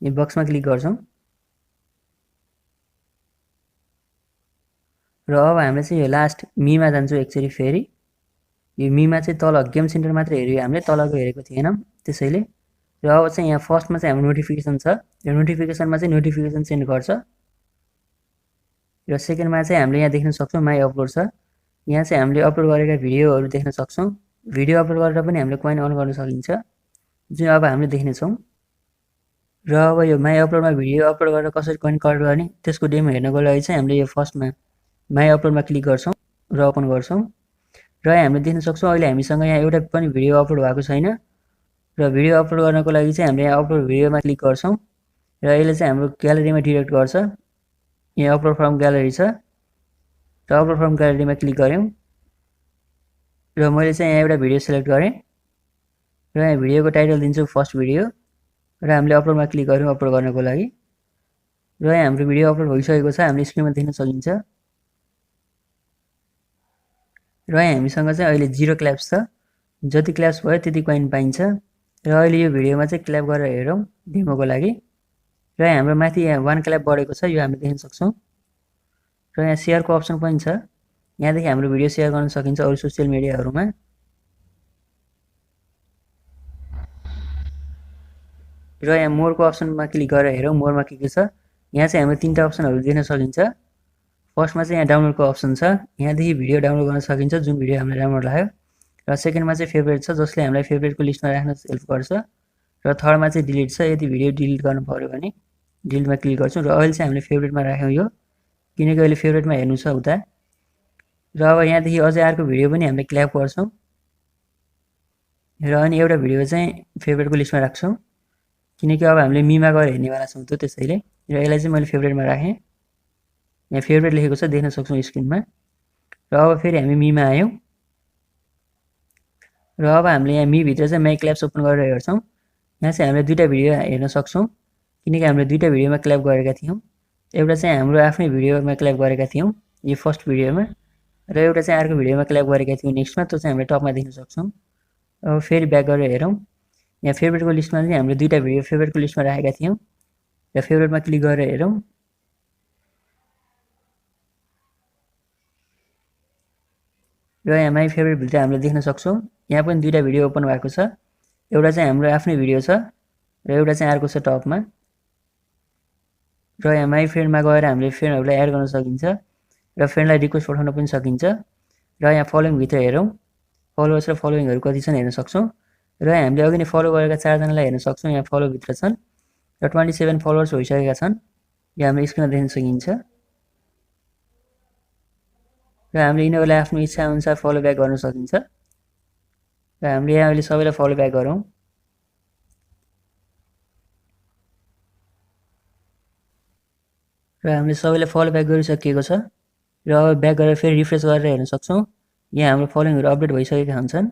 यो बक्समा क्लिक गर्छौँ र अब हामीले चाहिँ यो लास्ट मीमा जान्छौँ एकचोटि फेरि यो मीमा चाहिँ तल गेम सेन्टर मात्र हेऱ्यो हामीले तलको हेरेको थिएनौँ त्यसैले र अब चाहिँ यहाँ फर्स्टमा चाहिँ हाम्रो नोटिफिकेसन छ यो नोटिफिकेसनमा चाहिँ नोटिफिकेसन सेन्ड गर्छ र सेकेन्डमा चाहिँ हामीले यहाँ देख्न सक्छौँ माई अपलोड छ यहाँ चाहिँ हामीले अपलोड गरेका भिडियोहरू देख्न सक्छौँ भिडियो अपलोड गरेर पनि हामीले कोइन अर्न गर्न सकिन्छ जुन अब हामीले देख्नेछौँ र अब यो माई अपलोडमा भिडियो अपलोड गरेर कसरी कोइन कलेक्ट गर्ने त्यसको डेमो हेर्नको लागि चाहिँ हामीले यो फर्स्टमा माई अपलोडमा क्लिक गर्छौँ र ओपन गर्छौँ र हामीले देख्न सक्छौँ अहिले हामीसँग यहाँ एउटा पनि भिडियो अपलोड भएको छैन र भिडियो अपलोड गर्नको लागि चाहिँ हामीले यहाँ अपलोड भिडियोमा क्लिक गर्छौँ र यसले चाहिँ हाम्रो ग्यालेरीमा डिरेक्ट गर्छ यहाँ अपलोड फ्रम ग्यालेरी छ र अपलोड फ्रम ग्यालेरीमा क्लिक गऱ्यौँ र मैले चाहिँ यहाँ एउटा भिडियो सेलेक्ट गरेँ र यहाँ भिडियोको टाइटल दिन्छु फर्स्ट भिडियो र हामीले अपलोडमा क्लिक गऱ्यौँ अपलोड गर्नको लागि र यहाँ हाम्रो भिडियो अपलोड भइसकेको छ हामीले स्क्रिनमा देख्न सकिन्छ र यहाँ हामीसँग चाहिँ अहिले 0 क्ल्याप्स छ जति क्ल्याप्स भयो त्यति कोइन पाइन्छ र अहिले यो भिडियोमा चाहिँ क्ल्याप गरेर हेरौँ डेमोको लागि र यहाँ हाम्रो माथि यहाँ 1 क्ल्याप बढेको छ यो हामीले देख्न सक्छौँ र यहाँ सेयरको अप्सन पनि छ यहाँदेखि हाम्रो भिडियो सेयर गर्न सकिन्छ अरू सोसियल मिडियाहरूमा र यहाँ मोरको अप्सनमा क्लिक गरेर हेरौँ मोरमा के छ यहाँ चाहिँ हाम्रो 3टा अप्सनहरू देख्न सकिन्छ फर्स्टमा चाहिँ यहाँ डाउनलोडको अप्सन छ यहाँदेखि भिडियो डाउनलोड गर्न सकिन्छ जुन भिडियो हामीलाई राम्रो लाग्यो र सेकेन्डमा चाहिँ फेभरेट छ जसले हामीलाई फेभरेटको लिस्टमा राख्न हेल्प गर्छ र थर्डमा चाहिँ डिलिट छ यदि भिडियो डिलिट गर्नु पऱ्यो भने डिलिटमा क्लिक गर्छौँ र अहिले चाहिँ हामीले फेभरेटमा राख्यौँ यो किनकि अहिले फेभरेटमा हेर्नु छ उता र अब यहाँदेखि अझै अर्को भिडियो पनि हामीले क्ल्याप गर्छौँ र अनि एउटा भिडियो चाहिँ फेभरेटको लिस्टमा राख्छौँ किनकि अब हामीले मीमा गएर हेर्नेवाला छौँ त त्यसैले र यसलाई चाहिँ मैले फेभरेटमा राखेँ यहाँ फेभरेट लेखेको छ देख्न सक्छौँ स्क्रिनमा र अब फेरि हामी मीमा आयौँ र अब हामीले यहाँ मीभित्र चाहिँ माई क्ल्याप्स ओपन गरेर हेर्छौँ यहाँ चाहिँ हामीले 2टा भिडियो हेर्न सक्छौँ किनकि हामीले 2टा भिडियोमा क्ल्याप गरेका थियौँ एउटा चाहिँ हाम्रो आफ्नै भिडियोमा क्ल्याप गरेका थियौँ यो फर्स्ट भिडियोमा र एउटा चाहिँ अर्को भिडियोमा क्ल्याप गरेका थियौँ नेक्स्टमा त्यो चाहिँ हामीले टपमा देख्न सक्छौँ अब फेरि ब्याक गरेर हेरौँ यहाँ फेभरेटको लिस्टमा चाहिँ हामीले 2टा भिडियो फेभरेटको लिस्टमा राखेका थियौँ र फेभरेटमा क्लिक गरेर हेरौँ र यहाँ माई फेभरेट भिडियो हामीले देख्न सक्छौँ यहाँ पनि 2टा भिडियो ओपन भएको छ एउटा चाहिँ हाम्रो आफ्नै भिडियो छ र एउटा चाहिँ अर्को छ टपमा र यहाँ माई फ्रेन्डमा गएर हामीले फ्रेन्डहरूलाई एड गर्न सकिन्छ र फ्रेन्डलाई रिक्वेस्ट पठाउन पनि सकिन्छ। र यहाँ फलोइङभित्र हेरौँ फलोवर्स र फलोइङहरू कति छन् हेर्न सक्छौँ। र हामीले अघि नै फलो गरेका 4 जनालाई हेर्न सक्छौँ, यहाँ फलोभित्र छन् र 27 फलोवर्स भइसकेका छन्, यो हामीले स्क्रिनमा देख्न सकिन्छ। र हामीले यिनीहरूलाई आफ्नो इच्छाअनुसार फलो ब्याक गर्न सकिन्छ। र हामीले यहाँ अहिले सबैलाई फलो ब्याक गरौँ। र हामीले सबैलाई फलो ब्याक गरिसकिएको छ र अब ब्याक गरेर फेरि रिफ्रेस गरेर हेर्न सक्छौँ, यहाँ हाम्रो फलोइङहरू अपडेट भइसकेका हुन्छन्।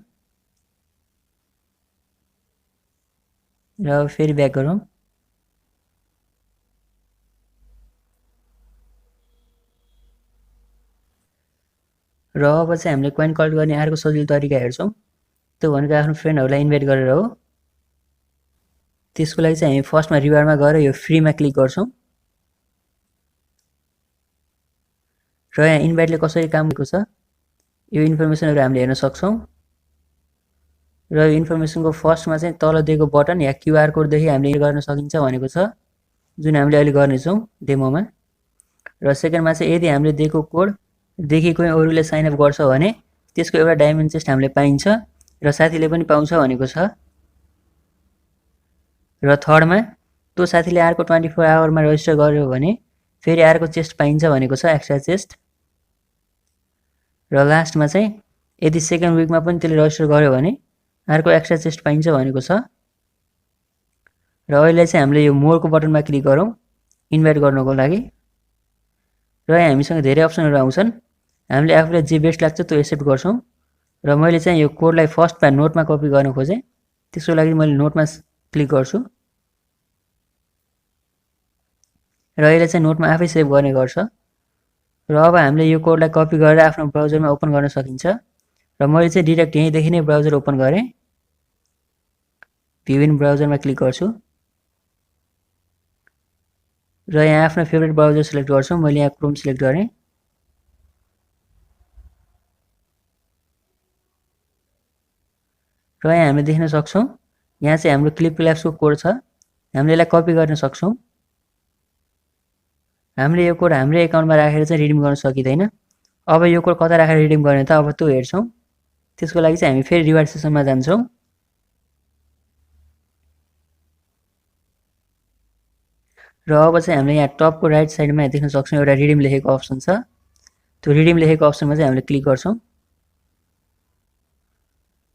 र अब फेरि ब्याक गरौँ। र अब चाहिँ हामीले कोइन कलेक्ट गर्ने अर्को सजिलो तरिका हेर्छौँ, त्यो भनेको आफ्नो फ्रेन्डहरूलाई इन्भाइट गरेर हो। त्यसको लागि चाहिँ हामी फर्स्टमा रिवार्डमा गएर यो फ्रीमा क्लिक गर्छौँ। र यहाँ इन्भाइटले कसरी काम गरेको छ यो इन्फर्मेसनहरू हामीले हेर्न सक्छौँ। र यो इन्फर्मेसनको फर्स्टमा चाहिँ तल दिएको बटन या क्युआर कोडदेखि हामीले गर्न सकिन्छ भनेको छ, जुन हामीले अहिले गर्नेछौँ डेमोमा। र सेकेन्डमा चाहिँ यदि हामीले दिएको कोडदेखि कोही अरूले साइनअप गर्छ भने त्यसको एउटा डायमन्ड चेस्ट हामीले पाइन्छ र साथीले पनि पाउँछ भनेको छ। र थर्डमा त्यो साथीले अर्को 24 आवरमा रजिस्टर गर्यो भने फेरि अर्को चेस्ट पाइन्छ भनेको छ, एक्स्ट्रा चेस्ट। र लास्टमा चाहिँ यदि सेकेन्ड विकमा पनि त्यसले रजिस्टर गर्यो भने अर्को एक्स्ट्रा चेस्ट पाइन्छ भनेको छ। र अहिले चाहिँ हामीले यो मोरको बटनमा क्लिक गरौँ इन्भाइट गर्नको लागि। र यहाँ हामीसँग धेरै अप्सनहरू आउँछन्, हामीले आफूलाई जे बेस्ट लाग्छ त्यो एक्सेप्ट गर्छौँ। र मैले चाहिँ यो कोडलाई फर्स्टमा नोटमा कपी गर्न खोजेँ, त्यसको लागि मैले नोटमा क्लिक गर्छु। र अहिले चाहिँ नोटमा आफै सेभ गर्ने गर्छ। र अब हामीले यो कोडलाई कपी गरेर आफ्नो ब्राउजरमा ओपन गर्न सकिन्छ। र मैले चाहिँ डिरेक्ट यहीँदेखि नै ब्राउजर ओपन गरेँ, भ्यू इन ब्राउजरमा क्लिक गर्छु। र यहाँ आफ्नो फेभरेट ब्राउजर सिलेक्ट गर्छु, मैले यहाँ क्रोम सिलेक्ट गरेँ। र यहाँ हामीले देख्न सक्छौँ यहाँ चाहिँ हाम्रो क्लिप क्ल्याप्सको कोड छ, हामीले यसलाई कपी गर्न सक्छौँ। हामीले यो कोड हाम्रै एकाउन्टमा राखेर चाहिँ रिडिम गर्न सकिँदैन। अब यो कोड कता राखेर रिडिम गर्ने त अब त्यो हेर्छौँ। त्यसको लागि चाहिँ हामी फेरि रिवार्ड सेसनमा जान्छौँ। र अब चाहिँ हामीले यहाँ टपको राइट साइडमा देख्न सक्छौँ एउटा रिडिम लेखेको अप्सन छ, त्यो रिडिम लेखेको अप्सनमा चाहिँ हामीले क्लिक गर्छौँ।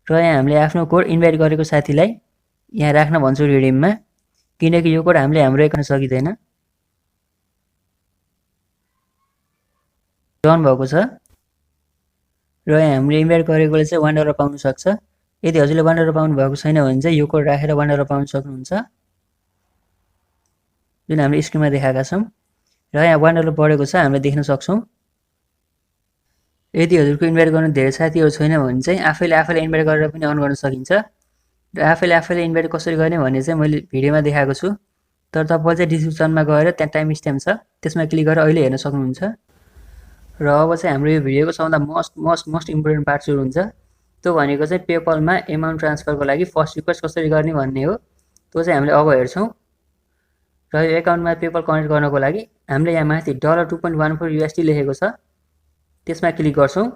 र यहाँ हामीले आफ्नो कोड इन्भाइट गरेको साथीलाई यहाँ राख्न भन्छौँ रिडिममा, किनकि यो कोड हामीले हाम्रो एकाउन्टमा सकिँदैन। डन भएको छ। र यहाँ हामीले इन्भाइट गरेकोले चाहिँ $1 पाउन सक्छ। यदि हजुरले $1 पाउनु भएको छैन भने चाहिँ यो कोड राखेर $1 पाउन सक्नुहुन्छ, जुन हामीले स्क्रिनमा देखाएका छौँ। र यहाँ $1 बढेको छ हामीले देख्न सक्छौँ। यदि हजुरको इन्भाइट गर्न धेरै साथीहरू छैन भने चाहिँ आफैले इन्भाइट गरेर पनि अन गर्न सकिन्छ। र आफैले इन्भाइट कसरी गर्ने भन्ने चाहिँ मैले भिडियोमा देखाएको छु, तर तपाईले चाहिँ डिस्क्रिप्सनमा गएर त्यहाँ टाइम स्ट्याम्प छ त्यसमा क्लिक गरेर अहिले हेर्न सक्नुहुन्छ। र अब चाहिँ हाम्रो यो भिडियोको सबभन्दा मोस्ट इम्पोर्टेन्ट पार्ट सुरु हुन्छ, त्यो भनेको चाहिँ पेपलमा एमाउन्ट ट्रान्सफरको लागि फर्स्ट रिक्वेस्ट कसरी गर्ने भन्ने हो। त्यो चाहिँ हामीले अब हेर्छौँ। र यो एकाउन्टमा पेपल कनेक्ट गर्नको लागि हामीले यहाँ माथि $2.14 लेखेको छ, त्यसमा क्लिक गर्छौँ।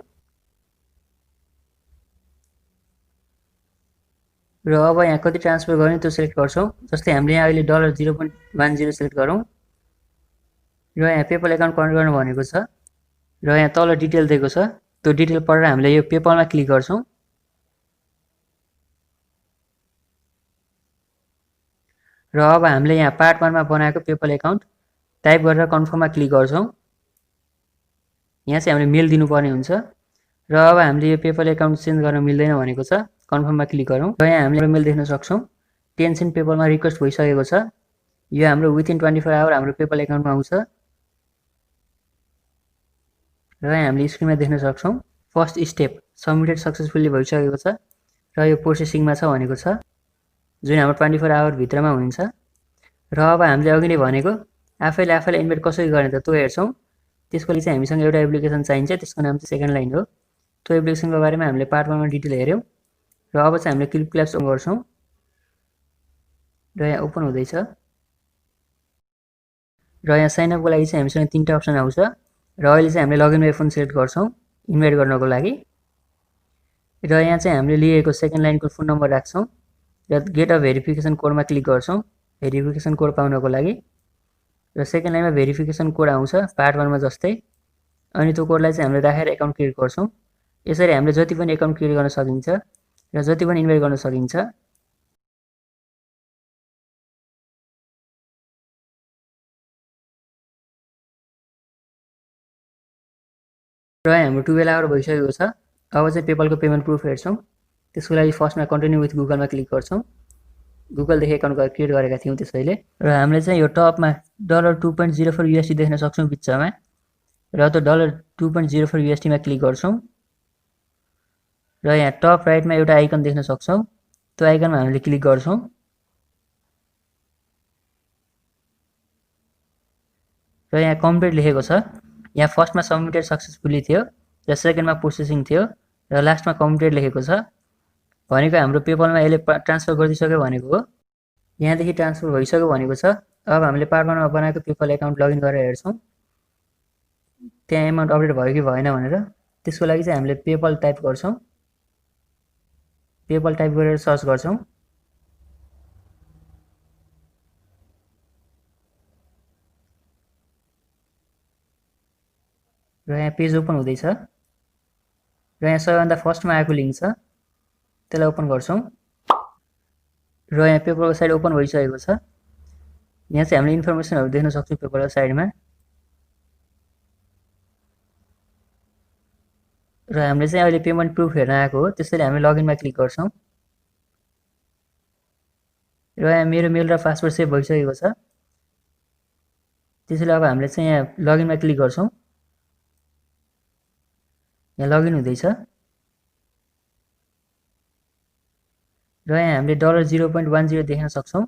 र अब यहाँ कति ट्रान्सफर गर्ने त्यो सिलेक्ट गर्छौँ। जस्तै हामीले यहाँ अहिले $0.10 सिलेक्ट गरौँ। र यहाँ पेपल एकाउन्ट कनेक्ट गर्नु भनेको छ। र यहाँ तल डिटेल दिएको छ, त्यो डिटेल पढेर हामीले यो पेपलमा क्लिक गर्छौँ। र अब हामीले यहाँ पार्ट 1 मा बनाएको पेपल एकाउन्ट टाइप गरेर कन्फर्ममा क्लिक गर्छौँ। यहाँ चाहिँ हामीले मेल दिनुपर्ने हुन्छ। र अब हामीले यो पेपल एकाउन्ट चेन्ज गर्न मिल्दैन भनेको छ, कन्फर्ममा क्लिक गरौँ। र यहाँ हामीले मेल देख्न सक्छौँ, टेन्सन पेपलमा रिक्वेस्ट भइसकेको छ। यो हाम्रो विथिन 24 आवर हाम्रो पेपल एकाउन्टमा आउँछ। र यहाँ हामीले स्क्रिनमा देख्न सक्छौँ फर्स्ट स्टेप सबमिटेड सक्सेसफुल्ली भइसकेको छ र यो प्रोसेसिङमा छ भनेको छ, जुन हाम्रो 24 आवर भित्रमा हुन्छ। र अब हामीले अघि नै भनेको आफैले इन्भाइट कसरी गर्ने त त्यो हेर्छौँ। त्यसको लागि चाहिँ हामीसँग एउटा एप्लिकेसन चाहिन्छ, त्यसको नाम चाहिँ सेकेन्ड लाइन हो। त्यो एप्लिकेसनको बारेमा हामीले पार्ट 1 मा डिटेल हेऱ्यौँ। र अब चाहिँ हामीले क्लिप क्ल्याप्स अन गर्छौँ। र यहाँ ओपन हुँदैछ। र यहाँ साइन अपको लागि चाहिँ हामीसँग 3टा अप्सन आउँछ र अहिले चाहिँ हामीले लगइन बाइ फोन सेलेक्ट गर्छौँ इन्भाइट गर्नको लागि र यहाँ चाहिँ हामीले लिएको सेकेन्ड लाइनको फोन नम्बर राख्छौँ र गेट अ भेरिफिकेसन कोडमा क्लिक गर्छौँ भेरिफिकेसन कोड पाउनको लागि र सेकेन्ड लाइनमा भेरिफिकेसन कोड आउँछ पार्ट 1 मा जस्तै अनि त्यो कोडलाई चाहिँ हामीले राखेर एकाउन्ट क्रिएट गर्छौँ यसरी हामीले जति पनि एकाउन्ट क्रिएट गर्न सकिन्छ र जति पनि इन्भाइट गर्न सकिन्छ र हाम्रो 12 आवर भइसकेको छ अब चाहिँ पेपलको पेमेन्ट प्रुफ हेर्छौँ त्यसको लागि फर्स्टमा कन्टिन्यू विथ गुगलमा क्लिक गर्छौँ गुगलदेखि एकाउन्ट क्रिएट गरेका थियौँ त्यसैले र हामीले चाहिँ यो टपमा $2.04 USD देख्न सक्छौँ बिचमा र त्यो $2.04 USD मा क्लिक गर्छौँ र यहाँ टप राइटमा एउटा आइकन देख्न सक्छौँ त्यो आइकनमा हामीले क्लिक गर्छौँ र यहाँ कम्प्लिट लेखेको छ यहाँ फर्स्टमा सबमिटेड सक्सेसफुली थियो र सेकेन्डमा प्रोसेसिङ थियो र लास्टमा कम्प्लिटेड लेखेको छ भनेको हाम्रो पेपलमा यसले ट्रान्सफर गरिदिसक्यो भनेको हो यहाँदेखि ट्रान्सफर भइसक्यो भनेको छ अब हामीले पार्ट 1 मा बनाएको पेपल एकाउन्ट लगइन गरेर हेर्छौँ त्यहाँ एमाउन्ट अपडेट भयो कि भएन भनेर त्यसको लागि चाहिँ हामीले पेपल टाइप गर्छौँ पेपल टाइप गरेर सर्च गर्छौँ र यहाँ पेज ओपन हुँदैछ र यहाँ सबैभन्दा फर्स्टमा आएको लिङ्क छ त्यसलाई ओपन गर्छौँ र यहाँ पेपरको साइड ओपन भइसकेको छ यहाँ चाहिँ हामीले इन्फर्मेसनहरू देख्न सक्छौँ पेपरको साइडमा र हामीले चाहिँ अहिले पेमेन्ट प्रुफ हेर्न आएको हो त्यसैले हामी लगइनमा क्लिक गर्छौँ र यहाँ मेरो मेल र पासवर्ड सेभ भइसकेको छ त्यसैले अब हामीले चाहिँ यहाँ लगइनमा क्लिक गर्छौँ यहाँ लगइन हुँदैछ र यहाँ हामीले $0.10 देख्न सक्छौँ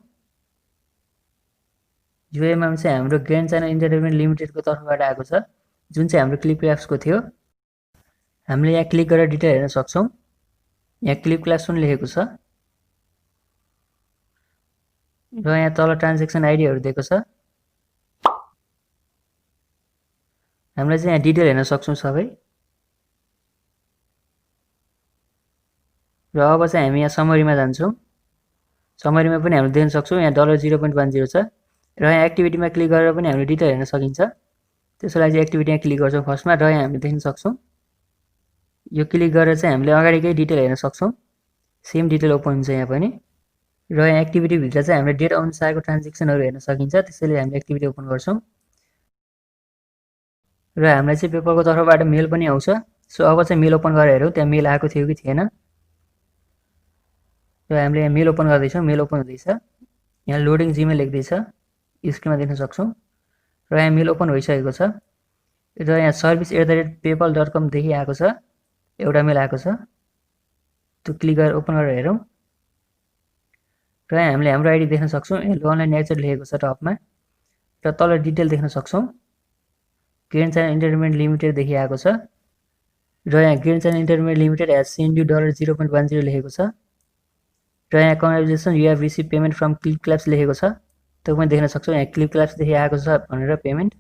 यो एमाउन्ट चाहिँ हाम्रो ग्रान्ड चाइना इन्टरटेनमेन्ट लिमिटेडको तर्फबाट आएको छ जुन चाहिँ हाम्रो क्लिप क्ल्याप्सको थियो हामीले यहाँ क्लिक गरेर डिटेल हेर्न सक्छौँ यहाँ क्लिप क्ल्याप्स पनि लेखेको छ र यहाँ तल ट्रान्ज्याक्सन आइडीहरू दिएको छ हामीले चाहिँ यहाँ डिटेल हेर्न सक्छौँ सबै र अब चाहिँ हामी यहाँ समरीमा जान्छौँ समरीमा पनि हामीले देख्न सक्छौँ यहाँ $0.10 छ र यहाँ एक्टिभिटीमा क्लिक गरेर पनि हामीले डिटेल हेर्न सकिन्छ त्यसको लागि चाहिँ एक्टिभिटीमा क्लिक गर्छौँ फर्स्टमा र यहाँ हामीले देख्न सक्छौँ यो क्लिक गरेर चाहिँ हामीले अगाडिकै डिटेल हेर्न सक्छौँ सेम डिटेल ओपन हुन्छ यहाँ पनि र यहाँ एक्टिभिटीभित्र चाहिँ हामीले डेट अनुसारको ट्रान्जेक्सनहरू हेर्न सकिन्छ त्यसैले हामीले एक्टिभिटी ओपन गर्छौँ र हामीलाई चाहिँ पेपलको तर्फबाट मेल पनि आउँछ सो अब चाहिँ मेल ओपन गरेर हेरौँ त्यहाँ मेल आएको थियो कि थिएन र हामीले यहाँ मेल ओपन गर्दैछौँ मेल ओपन हुँदैछ यहाँ लोडिङ जीमेल लेख्दैछ स्क्रिनमा देख्न सक्छौँ र यहाँ मेल ओपन भइसकेको छ र यहाँ service@paypal.com देखि आएको छ एउटा मेल आएको छ त्यो क्लिक गरेर ओपन गरेर हेरौँ र यहाँ हामीले हाम्रो आइडी देख्न सक्छौँ यहाँ अनलाइन एक्सेस लेखेको छ टपमा र तल डिटेल देख्न सक्छौँ ग्रान्ड चाइना इन्टरटेनमेन्ट लिमिटेड देखि आएको छ र यहाँ Grand China Entertainment Limited has sent you $0.10 लेखेको छ र यहाँ congratulation you have receive payment from ClipClaps लेखेको छ त्यो पनि देख्न सक्छौँ यहाँ क्लिप क्ल्याप्सदेखि आएको छ भनेर पेमेन्ट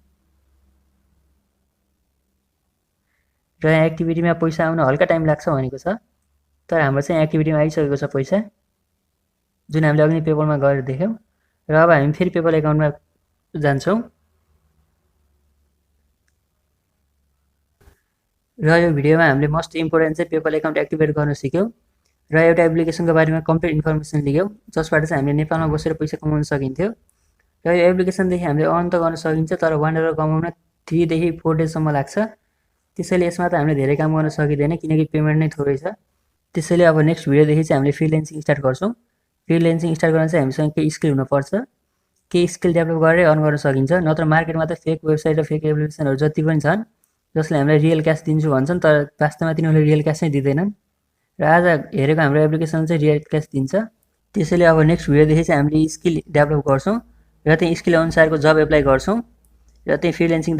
र यहाँ एक्टिभिटीमा पैसा आउन हल्का टाइम लाग्छ भनेको छ तर हाम्रो चाहिँ एक्टिभिटीमा आइसकेको छ पैसा जुन हामीले अघि पेपलमा गरेर देख्यौँ र अब हामी फेरि पेपल एकाउन्टमा जान्छौँ र यो भिडियोमा हामीले मोस्ट इम्पोर्टेन्ट चाहिँ पेपल एकाउन्ट एक्टिभेट गर्न सिक्यौँ र एउटा एप्लिकेसनको बारेमा कम्प्लिट इन्फर्मेसन लियौँ जसबाट चाहिँ हामीले नेपालमा बसेर पैसा कमाउन सकिन्थ्यो र यो एप्लिकेसनदेखि हामीले अर्न त गर्न सकिन्छ तर $1 कमाउन 3 देखि 4 डेजसम्म लाग्छ त्यसैले यसमा त हामीले धेरै काम गर्न सकिँदैन किनकि पेमेन्ट नै थोरै छ त्यसैले अब नेक्स्ट भिडियोदेखि चाहिँ हामीले फ्रिल्यान्सिङ स्टार्ट गर्छौँ फ्रिल्यान्सिङ स्टार्ट गर्न चाहिँ हामीसँग केही स्किल हुनुपर्छ केही स्किल डेभलप गरेर अर्न गर्न सकिन्छ नत्र मार्केटमा त फेक वेबसाइट र फेक एप्लिकेसनहरू जति पनि छन् जसले हामीलाई रियल क्यास दिन्छु भन्छन् तर वास्तवमा तिनीहरूले रियल क्यास नै दिँदैनन् र आज हेरेको हाम्रो एप्लिकेसन चाहिँ रियल क्यास दिन्छ त्यसैले अब नेक्स्ट भिडियोदेखि चाहिँ हामीले स्किल डेभलप गर्छौँ र त्यही स्किल अनुसारको जब एप्लाई गर्छौँ र त्यही फ्रिल्यान्सिङ